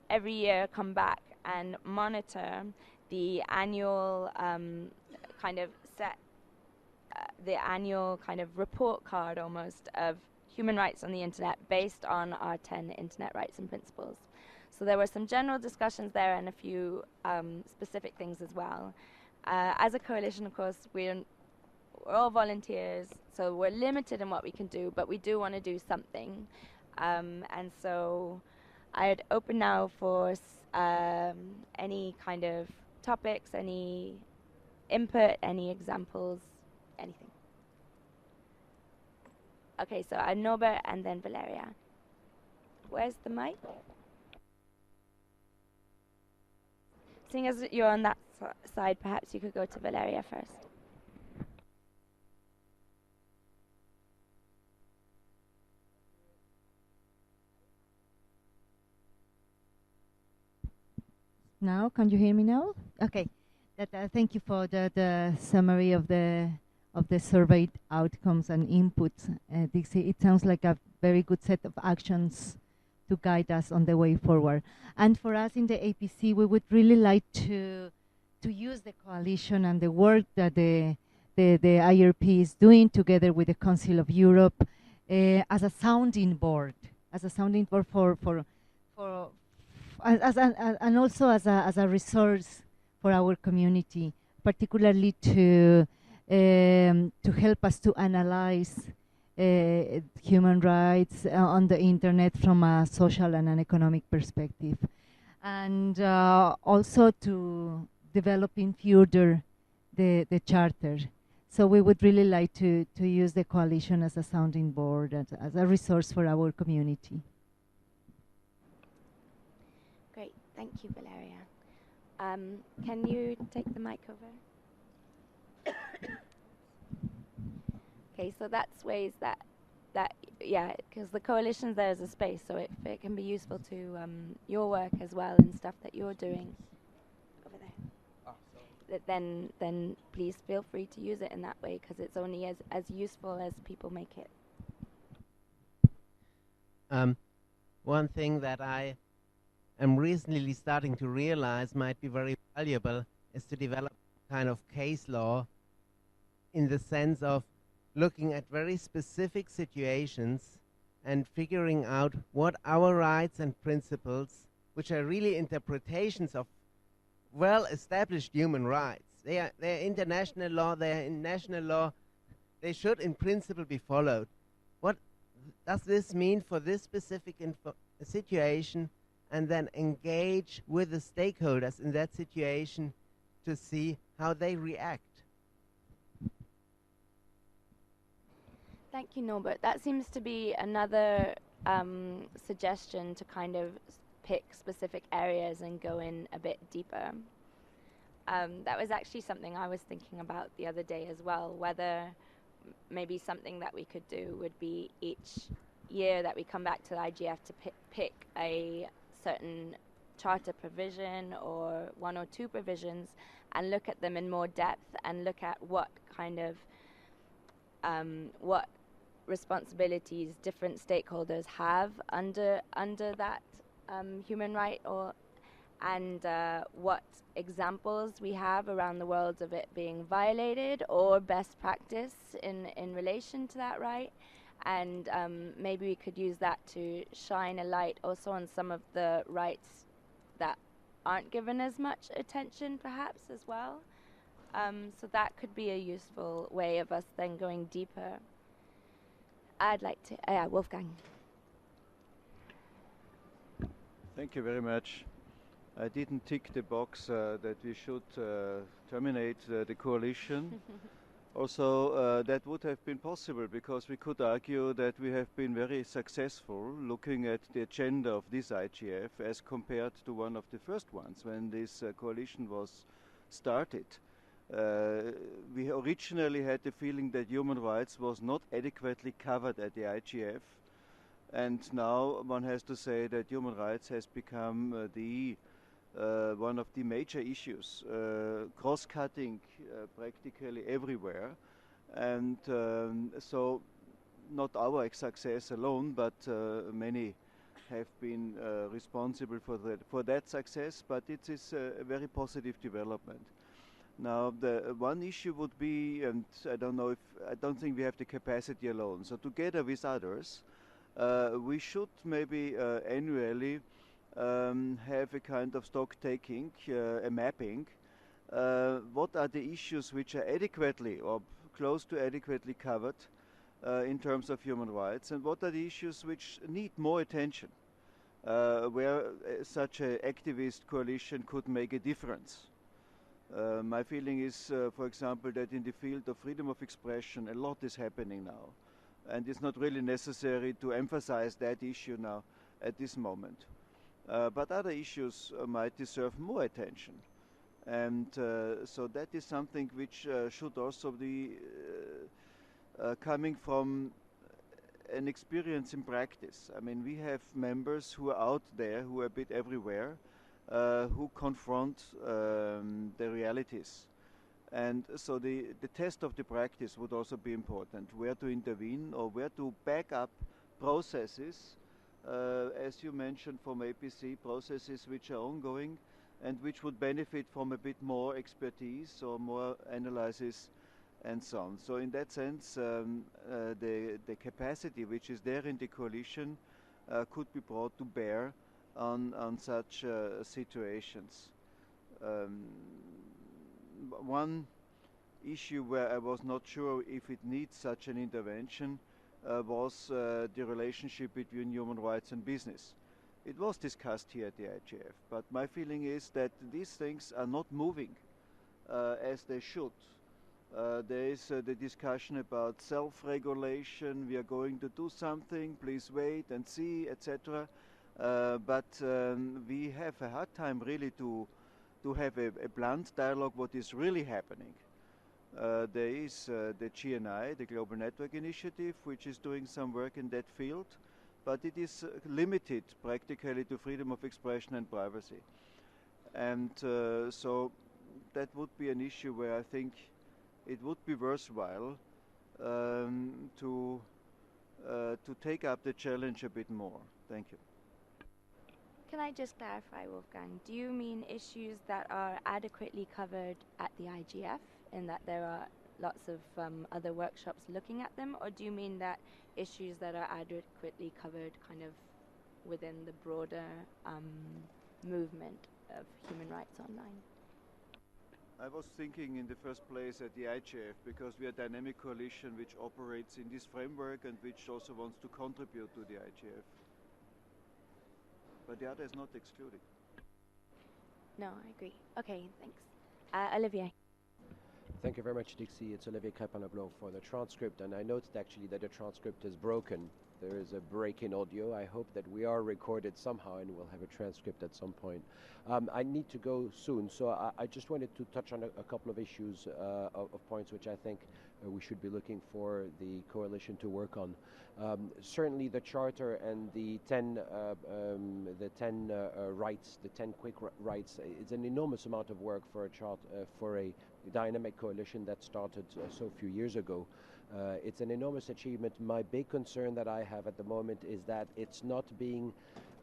every year come back and monitor the annual the annual kind of report card almost of human rights on the internet based on our 10 internet rights and principles. So there were some general discussions there and a few specific things as well. As a coalition, of course, we're all volunteers, so we're limited in what we can do, but we do want to do something. And so I'd open now for any kind of topics, any input, any examples, anything. Okay, so I'm Norbert and then Valeria. Where's the mic? Seeing as you're on that side, perhaps you could go to Valeria first. Now, can you hear me now? Okay. Thank you for the summary of the surveyed outcomes and inputs. It sounds like a very good set of actions to guide us on the way forward. And for us in the APC, we would really like to use the coalition and the work that the IRP is doing together with the Council of Europe as a sounding board, and also as a resource for our community, particularly to help us to analyze human rights on the internet from a social and an economic perspective, and also to develop in further the charter. So we would really like to use the coalition as a sounding board, as a resource for our community. Great, thank you, Valeria. Can you take the mic over? Okay, so that's ways that because the coalition's there as a space, so it can be useful to your work as well and stuff that you're doing over there. then please feel free to use it in that way, because it's only as useful as people make it. One thing that I am recently starting to realize might be very valuable is to develop kind of case law, in the sense of looking at very specific situations and figuring out what our rights and principles, which are really interpretations of well-established human rights. They're international law, they're in national law, they should in principle be followed. What does this mean for this specific situation, and then engage with the stakeholders in that situation to see how they react. Thank you, Norbert. That seems to be another suggestion to kind of pick specific areas and go in a bit deeper. That was actually something I was thinking about the other day as well, whether maybe something that we could do would be each year that we come back to the IGF to pick a certain charter provision or one or two provisions and look at them in more depth and look at what kind of what responsibilities different stakeholders have under that human right, and what examples we have around the world of it being violated or best practice in relation to that right. And maybe we could use that to shine a light also on some of the rights that aren't given as much attention perhaps as well. So that could be a useful way of us then going deeper. I'd like to, Wolfgang. Thank you very much. I didn't tick the box that we should terminate the coalition. Also, that would have been possible because we could argue that we have been very successful looking at the agenda of this IGF as compared to one of the first ones when this coalition was started. We originally had the feeling that human rights was not adequately covered at the IGF, and now one has to say that human rights has become one of the major issues, cross-cutting practically everywhere, and so not our success alone, but many have been responsible for that success, but it is a very positive development. Now, the one issue would be, and I don't think we have the capacity alone, so together with others, we should maybe annually have a kind of stock taking, a mapping. What are the issues which are adequately or close to adequately covered in terms of human rights, and what are the issues which need more attention, where such an activist coalition could make a difference. My feeling is, for example, that in the field of freedom of expression, a lot is happening now, and it's not really necessary to emphasize that issue now at this moment. But other issues might deserve more attention, and so that is something which should also be coming from an experience in practice. I mean, we have members who are out there, who are a bit everywhere, who confront the realities. And so the test of the practice would also be important, where to intervene or where to back up processes, as you mentioned from APC, processes which are ongoing and which would benefit from a bit more expertise or more analysis and so on. So in that sense, the capacity which is there in the coalition could be brought to bear on such situations. One issue where I was not sure if it needs such an intervention was the relationship between human rights and business. It was discussed here at the IGF, but my feeling is that these things are not moving as they should. There is the discussion about self-regulation, we are going to do something, please wait and see, etc. But we have a hard time really to have a blunt dialogue what is really happening. There is the GNI, the Global Network Initiative, which is doing some work in that field, but it is limited practically to freedom of expression and privacy. And so that would be an issue where I think it would be worthwhile to take up the challenge a bit more. Thank you. Can I just clarify, Wolfgang? Do you mean issues that are adequately covered at the IGF, in that there are lots of other workshops looking at them, or do you mean that issues that are adequately covered kind of within the broader movement of human rights online? I was thinking in the first place at the IGF, because we are a dynamic coalition which operates in this framework and which also wants to contribute to the IGF. But the other is not excluded. No, I agree. Okay, thanks. Olivia. Thank you very much, Dixie. It's Olivia Crepin-Leblond for the transcript, and I noticed actually that the transcript is broken. There is a break in audio. I hope that we are recorded somehow and we'll have a transcript at some point. I need to go soon, so I just wanted to touch on a couple of issues of points which I think we should be looking for the coalition to work on. Certainly the charter and the 10 rights, the 10 quick rights, it's an enormous amount of work for a dynamic coalition that started so few years ago. It's an enormous achievement. My big concern that I have at the moment is that it's not being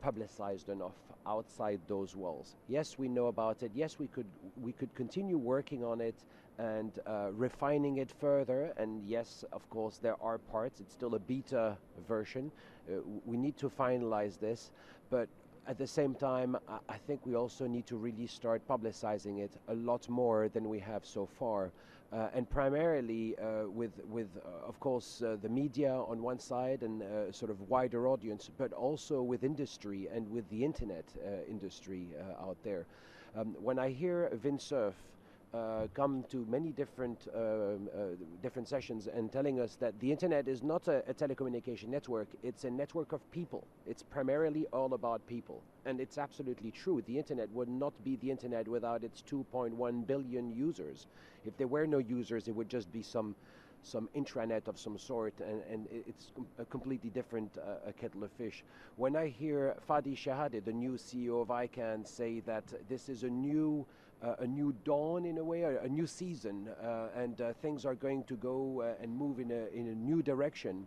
publicized enough outside those walls. Yes, we know about it. Yes, we could continue working on it and refining it further. And yes, of course, there are parts. It's still a beta version. We need to finalize this. But at the same time, I think we also need to really start publicizing it a lot more than we have so far. And primarily with of course, the media on one side and sort of wider audience, but also with industry and with the internet industry out there. When I hear Vint Cerf come to many different sessions and telling us that the internet is not a telecommunication network, it's a network of people. It's primarily all about people. And it's absolutely true. The internet would not be the internet without its 2.1 billion users. If there were no users, it would just be some intranet of some sort, and it's a completely different kettle of fish. When I hear Fadi Shahade, the new CEO of ICANN, say that this is a new dawn in a way, a new season, and things are going to go and move in a new direction,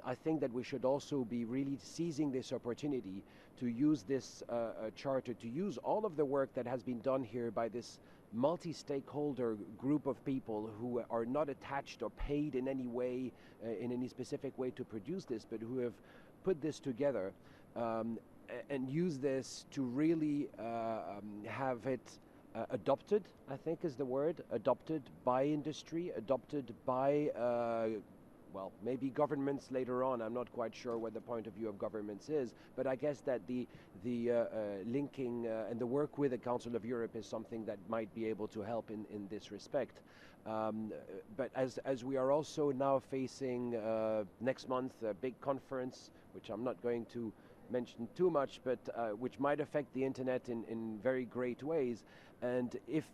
I think that we should also be really seizing this opportunity to use this charter, to use all of the work that has been done here by this multi-stakeholder group of people who are not attached or paid in any way, in any specific way to produce this, but who have put this together and use this to really have it adopted, I think is the word, adopted by industry, adopted by, well, maybe governments later on. I'm not quite sure what the point of view of governments is, but I guess that the linking and the work with the Council of Europe is something that might be able to help in this respect. But as we are also now facing next month a big conference, which I'm not going to mention too much, but which might affect the internet in very great ways. And if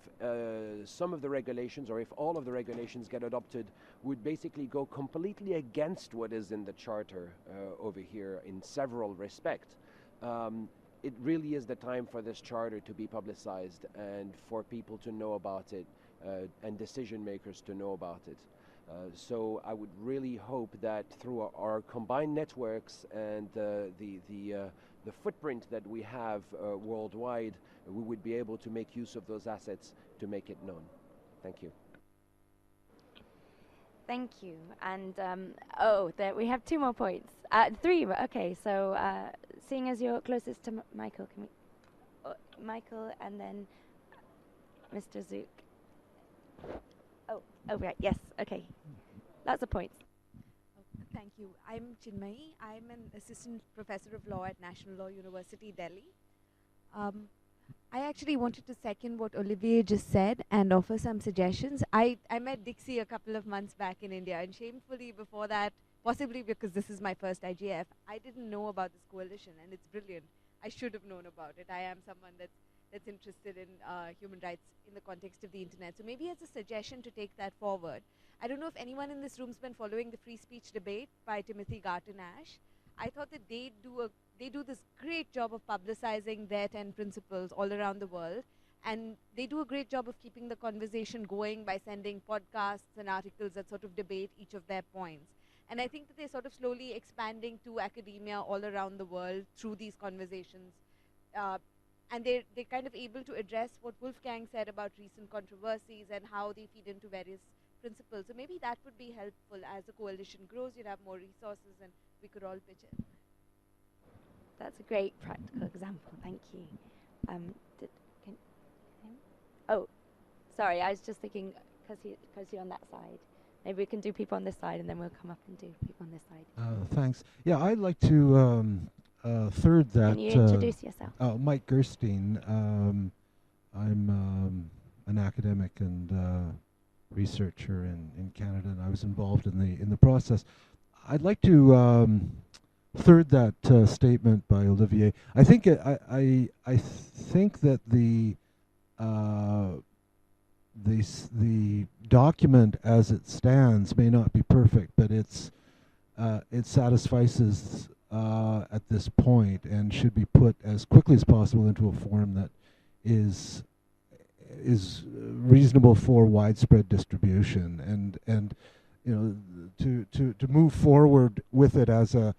some of the regulations, or if all of the regulations get adopted, would basically go completely against what is in the charter over here in several respects. It really is the time for this charter to be publicized and for people to know about it and decision makers to know about it. So I would really hope that through our combined networks and the footprint that we have worldwide, we would be able to make use of those assets to make it known. Thank you. Thank you. And there we have 2 more points. 3, but okay. So seeing as you're closest to Michael, can we, Michael and then Mr. Zook. Oh, right. Yes. Okay. Lots of points. Thank you. I'm Chinmayi. I'm an assistant professor of law at National Law University, Delhi. I actually wanted to second what Olivier just said and offer some suggestions. I met Dixie a couple of months back in India, and shamefully before that, possibly because this is my first IGF, I didn't know about this coalition, and it's brilliant. I should have known about it. I am someone that's interested in human rights in the context of the internet. So maybe as a suggestion to take that forward, I don't know if anyone in this room's been following the free speech debate by Timothy Garton-Ash. I thought that they do this great job of publicizing their 10 principles all around the world. And they do a great job of keeping the conversation going by sending podcasts and articles that sort of debate each of their points. And I think that they're sort of slowly expanding to academia all around the world through these conversations. And they're kind of able to address what Wolfgang said about recent controversies and how they feed into various principles. So maybe that would be helpful as the coalition grows. You'd have more resources and we could all pitch in. That's a great practical example. Thank you. Oh, sorry. I was just thinking because you're on that side. Maybe we can do people on this side, and then we'll come up and do people on this side. Thanks. Yeah, I'd like to third that. Can you introduce yourself? Mike Gerstein. I'm an academic and researcher in Canada, and I was involved in the process. I'd like to third that statement by Olivier. I think I think that the document as it stands may not be perfect, but it satisfices at this point and should be put as quickly as possible into a form that is reasonable for widespread distribution, and you know, to move forward with it as a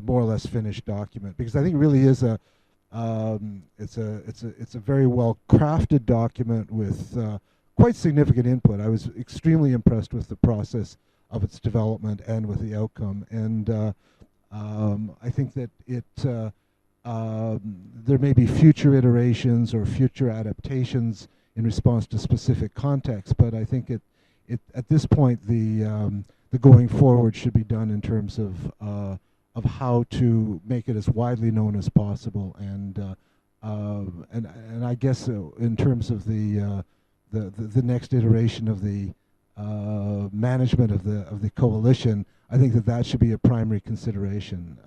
more or less finished document, because I think it really is it's a very well crafted document with quite significant input. I was extremely impressed with the process of its development and with the outcome, and I think that there may be future iterations or future adaptations in response to specific contexts, but I think at this point the going forward should be done in terms of how to make it as widely known as possible, and I guess in terms of the next iteration of the management of the coalition, I think that should be a primary consideration.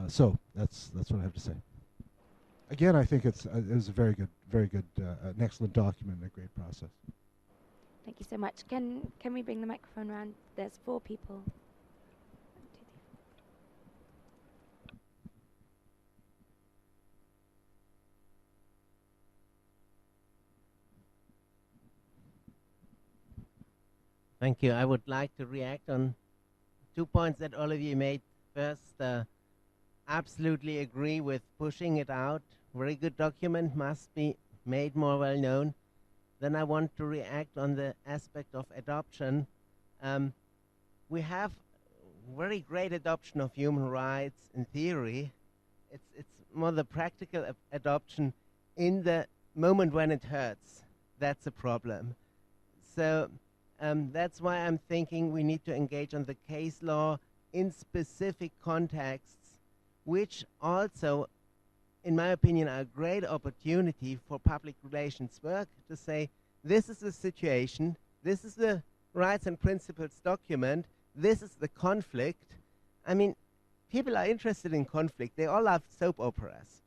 So that's what I have to say. Again, I think it was a very good, an excellent document and a great process. Thank you so much. Can we bring the microphone around? There's 4 people. Thank you. I would like to react on 2 points that Olivier made. First, absolutely agree with pushing it out. Very good document, must be made more well known. Then I want to react on the aspect of adoption. We have very great adoption of human rights in theory. It's more the practical adoption in the moment when it hurts. That's a problem. So that's why I'm thinking we need to engage on the case law in specific contexts, which also, in my opinion, are a great opportunity for public relations work to say, this is the situation, this is the rights and principles document, this is the conflict. I mean, people are interested in conflict. They all love soap operas.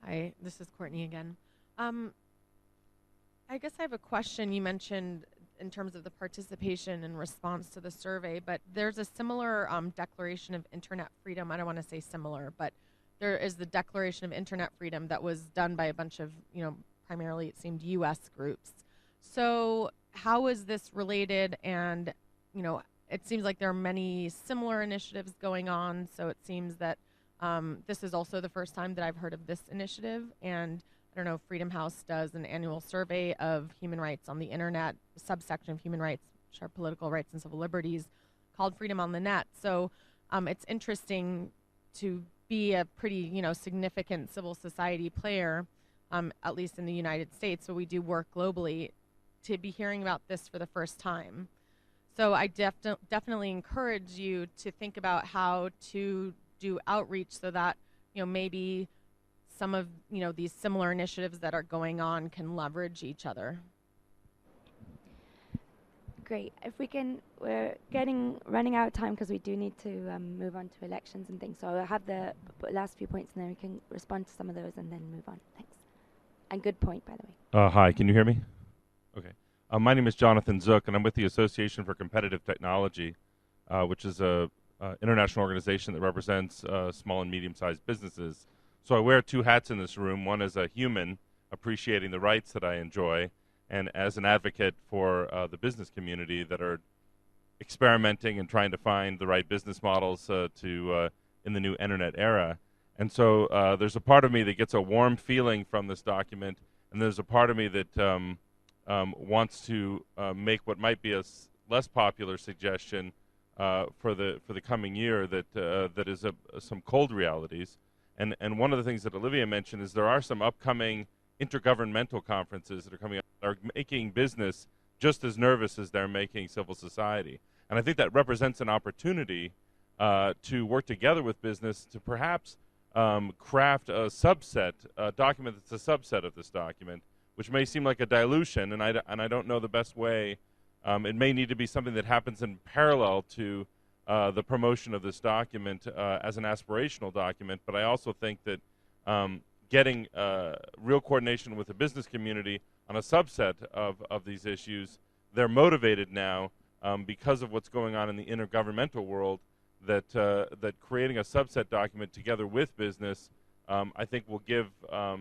Hi, this is Courtney again. I guess I have a question. You mentioned in terms of the participation in response to the survey, but there's a similar Declaration of Internet Freedom. I don't want to say similar, but there is the Declaration of Internet Freedom that was done by a bunch of, primarily it seemed U.S. groups. So how is this related? And, it seems like there are many similar initiatives going on, so it seems that this is also the first time that I've heard of this initiative, and I don't know, Freedom House does an annual survey of human rights on the internet, a subsection of human rights, which are political rights and civil liberties, called Freedom on the Net. So it's interesting to be a pretty, significant civil society player, at least in the United States, so we do work globally, to be hearing about this for the first time. So I definitely encourage you to think about how to do outreach so that, maybe some of, these similar initiatives that are going on can leverage each other. Great. If we can, we're running out of time because we do need to move on to elections and things. So I'll have the last few points and then we can respond to some of those and then move on. Thanks. And good point, by the way. Hi, can you hear me? Okay. My name is Jonathan Zook, and I'm with the Association for Competitive Technology, which is a international organization that represents small and medium-sized businesses. So I wear two hats in this room, one as a human appreciating the rights that I enjoy, and as an advocate for the business community that are experimenting and trying to find the right business models in the new internet era. And so there's a part of me that gets a warm feeling from this document, and there's a part of me that wants to make what might be a less popular suggestion for the coming year that is some cold realities. And one of the things that Olivia mentioned is there are some upcoming intergovernmental conferences that are coming up that are making business just as nervous as they're making civil society. And I think that represents an opportunity to work together with business to perhaps craft a subset, a document that's a subset of this document, which may seem like a dilution, and I don't know the best way. It may need to be something that happens in parallel to the promotion of this document as an aspirational document, but I also think that getting real coordination with the business community on a subset of these issues, they're motivated now because of what's going on in the intergovernmental world, that creating a subset document together with business, I think will give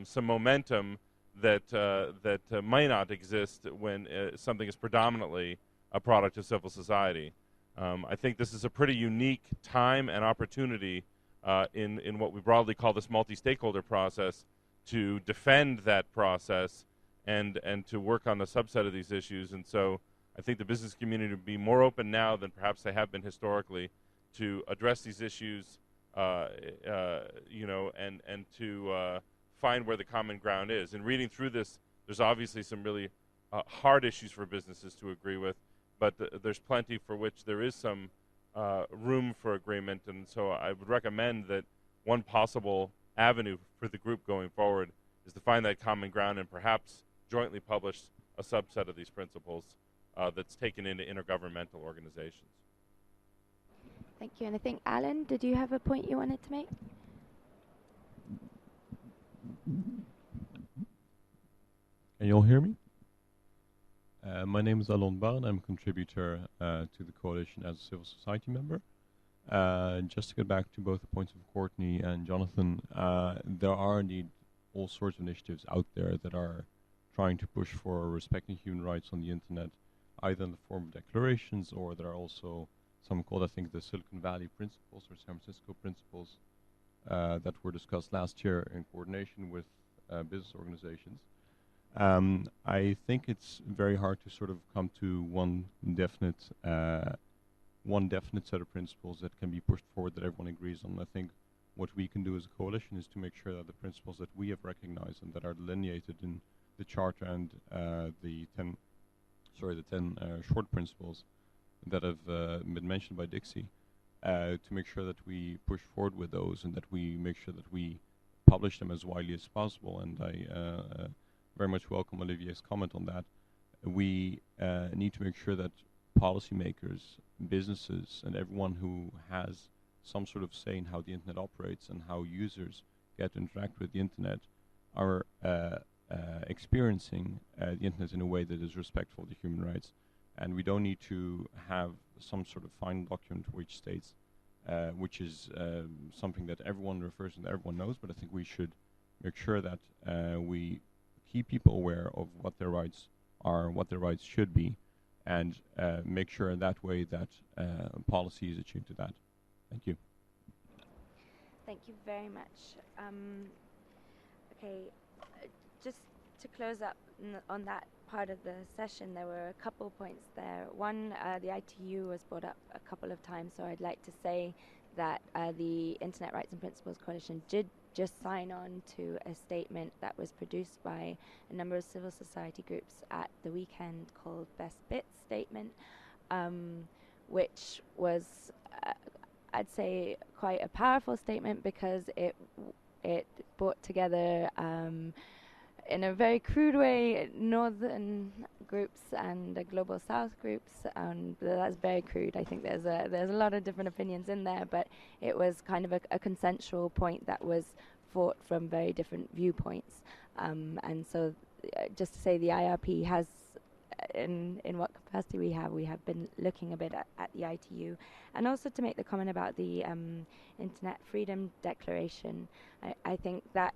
some momentum that might not exist when something is predominantly a product of civil society. I think this is a pretty unique time and opportunity in what we broadly call this multi-stakeholder process to defend that process and to work on a subset of these issues. And so I think the business community will be more open now than perhaps they have been historically to address these issues, you know, and to find where the common ground is. And reading through this, there's obviously some really hard issues for businesses to agree with, but there's plenty for which there is some room for agreement. And so I would recommend that one possible avenue for the group going forward is to find that common ground and perhaps jointly publish a subset of these principles that's taken into intergovernmental organizations. Thank you. And I think, Alan, did you have a point you wanted to make? Can you all hear me? My name is Alon Barn. I'm a contributor to the coalition as a civil society member. Just to get back to both the points of Courtney and Jonathan, there are indeed all sorts of initiatives out there that are trying to push for respecting human rights on the internet, either in the form of declarations, or there are also some called, I think, the Silicon Valley Principles or San Francisco Principles that were discussed last year in coordination with business organizations. I think it's very hard to sort of come to one definite set of principles that can be pushed forward that everyone agrees on. I think what we can do as a coalition is to make sure that the principles that we have recognized and that are delineated in the Charter and the 10 short principles that have been mentioned by Dixie, to make sure that we push forward with those and that we make sure that we publish them as widely as possible. And I very much welcome Olivia's comment on that. We need to make sure that policymakers, businesses, and everyone who has some sort of say in how the internet operates and how users get to interact with the internet are experiencing the internet in a way that is respectful to human rights. And we don't need to have some sort of final document which states, which is something that everyone refers to and everyone knows, but I think we should make sure that we keep people aware of what their rights are, what their rights should be, and make sure in that way that policy is attuned to that. Thank you. Thank you very much. Okay, just to close up on that part of the session, there were a couple points there. One, the ITU was brought up a couple of times, so I'd like to say that the Internet Rights and Principles Coalition did just sign on to a statement that was produced by a number of civil society groups at the weekend called Best Bits Statement, which was, I'd say, quite a powerful statement because it brought together in a very crude way northern groups and the global south groups, and that's very crude. I think there's a lot of different opinions in there, but it was kind of a consensual point that was fought from very different viewpoints, and so just to say the IRP has in what capacity we have been looking a bit at the ITU, and also to make the comment about the Internet Freedom Declaration. I think that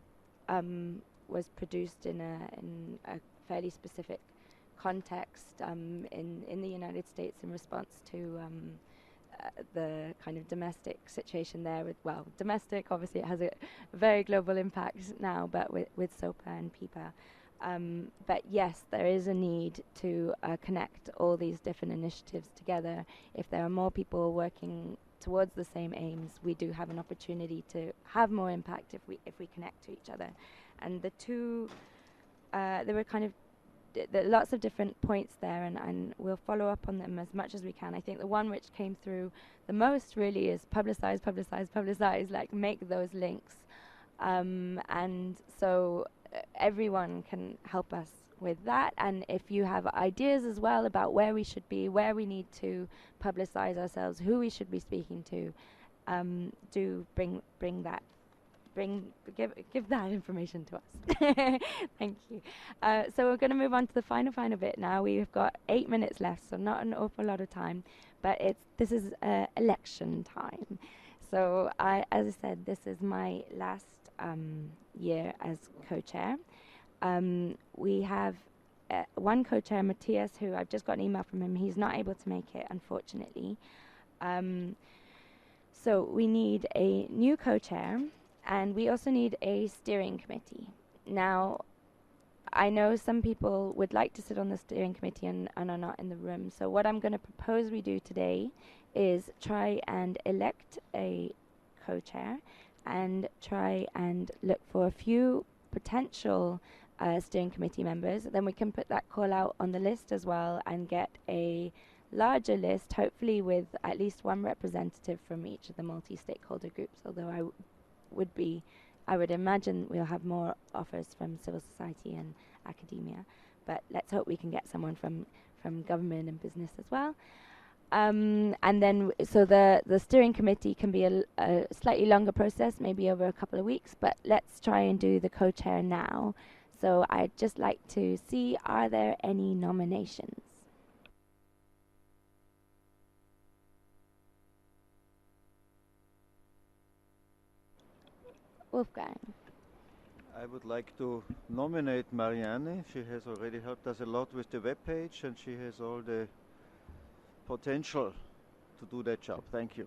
was produced in a fairly specific context in the United States in response to the kind of domestic situation there with, well, domestic, obviously it has a very global impact now, but with SOPA and PIPA. But yes, there is a need to connect all these different initiatives together. If there are more people working towards the same aims, we do have an opportunity to have more impact if we connect to each other. And the two, there were kind of lots of different points there, and we'll follow up on them as much as we can. I think the one which came through the most really is publicize, like make those links. And so everyone can help us with that. And if you have ideas as well about where we should be, where we need to publicize ourselves, who we should be speaking to, do give that information to us. Thank you. So we're going to move on to the final bit now. We've got 8 minutes left, so not an awful lot of time, but this is election time. So as I said, this is my last year as co-chair. We have one co-chair, Matthias, who I've just got an email from him. He's not able to make it, unfortunately. So we need a new co-chair, and we also need a steering committee. Now, I know some people would like to sit on the steering committee and are not in the room. So what I'm going to propose we do today is try and elect a co-chair and try and look for a few potential steering committee members. Then we can put that call out on the list as well and get a larger list, hopefully with at least one representative from each of the multi-stakeholder groups, although I would imagine we'll have more offers from civil society and academia, but let's hope we can get someone from government and business as well. And then, so the steering committee can be a slightly longer process, maybe over a couple of weeks, but let's try and do the co-chair now. So I'd just like to see, are there any nominations? Wolfgang. I would like to nominate Marianne. She has already helped us a lot with the webpage, and she has all the potential to do that job. Thank you.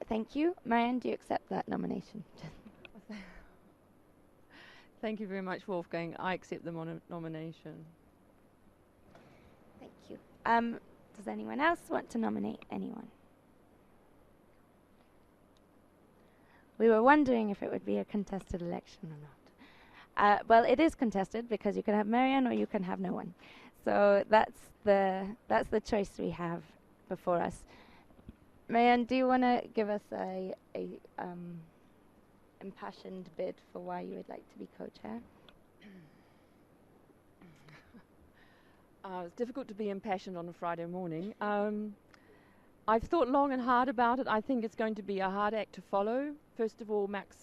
Thank you. Marianne, do you accept that nomination? Thank you very much, Wolfgang. I accept the nomination. Thank you. Does anyone else want to nominate anyone? We were wondering if it would be a contested election or not. Well, it is contested because you can have Marianne or you can have no one. So that's the choice we have before us. Marianne, do you want to give us a impassioned bid for why you would like to be co-chair? It's difficult to be impassioned on a Friday morning. I've thought long and hard about it. I think it's going to be a hard act to follow. First of all, Max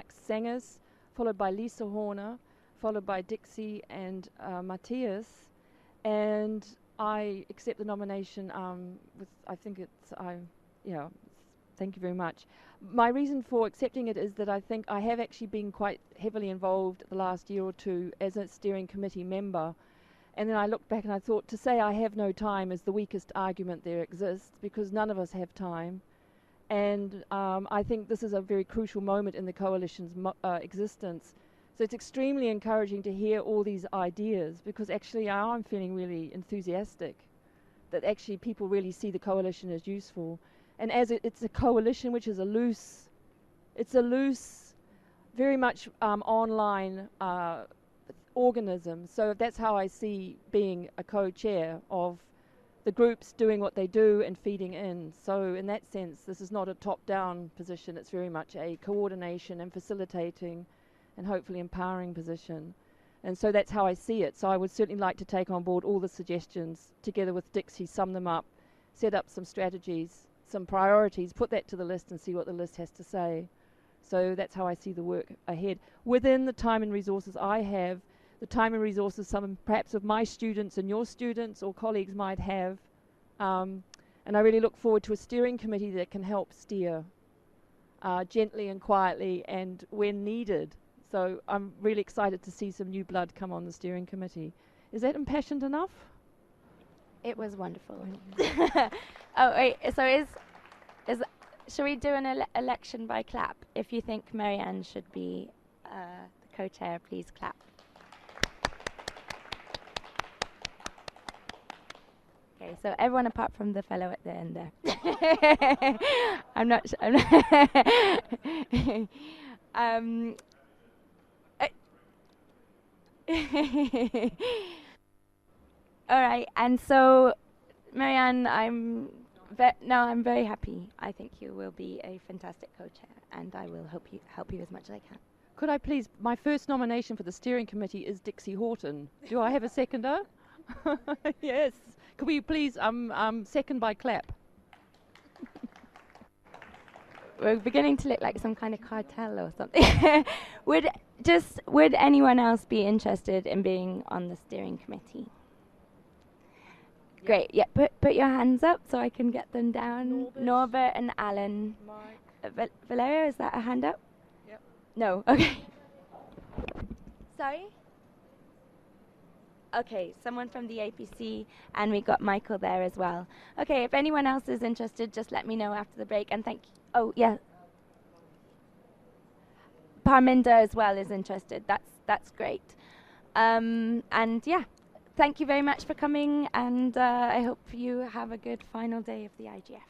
Sangers, followed by Lisa Horner, followed by Dixie and Matthias. And I accept the nomination thank you very much. My reason for accepting it is that I think I have actually been quite heavily involved the last year or two as a steering committee member. And then I looked back and I thought, to say I have no time is the weakest argument there exists, because none of us have time. And I think this is a very crucial moment in the coalition's existence. So it's extremely encouraging to hear all these ideas, because actually I'm feeling really enthusiastic that actually people really see the coalition as useful. And as it's a coalition which is a loose, very much online organism. So that's how I see being a co-chair of the groups doing what they do and feeding in. So in that sense, this is not a top-down position. It's very much a coordination and facilitating and hopefully empowering position. And so that's how I see it. So I would certainly like to take on board all the suggestions together with Dixie, sum them up, set up some strategies, some priorities, put that to the list and see what the list has to say. So that's how I see the work ahead. Within the time and resources I have, the time and resources some perhaps of my students and your students or colleagues might have. And I really look forward to a steering committee that can help steer gently and quietly and when needed. So I'm really excited to see some new blood come on the steering committee. Is that impassioned enough? It was wonderful. Oh wait, so shall we do an election by clap? If you think Marianne should be the co-chair, please clap. Okay, so everyone apart from the fellow at the end there. I'm not all right, and so Marianne, I'm very happy. I think you will be a fantastic co-chair, and I will help you as much as I can. Could I please, my first nomination for the steering committee is Dixie Horton. Do I have a seconder? Yes. Could we please second by clap? We're beginning to look like some kind of cartel or something. Would anyone else be interested in being on the steering committee? Great. Yeah. Put your hands up so I can get them down. Norbert and Alan. Mike. Valeria, is that a hand up? Yep. No. Okay. Sorry. Okay, someone from the APC, and we got Michael there as well. Okay, if anyone else is interested, just let me know after the break, and thank you. Oh, yeah. Parminda as well is interested. That's great. And yeah, thank you very much for coming, and I hope you have a good final day of the IGF.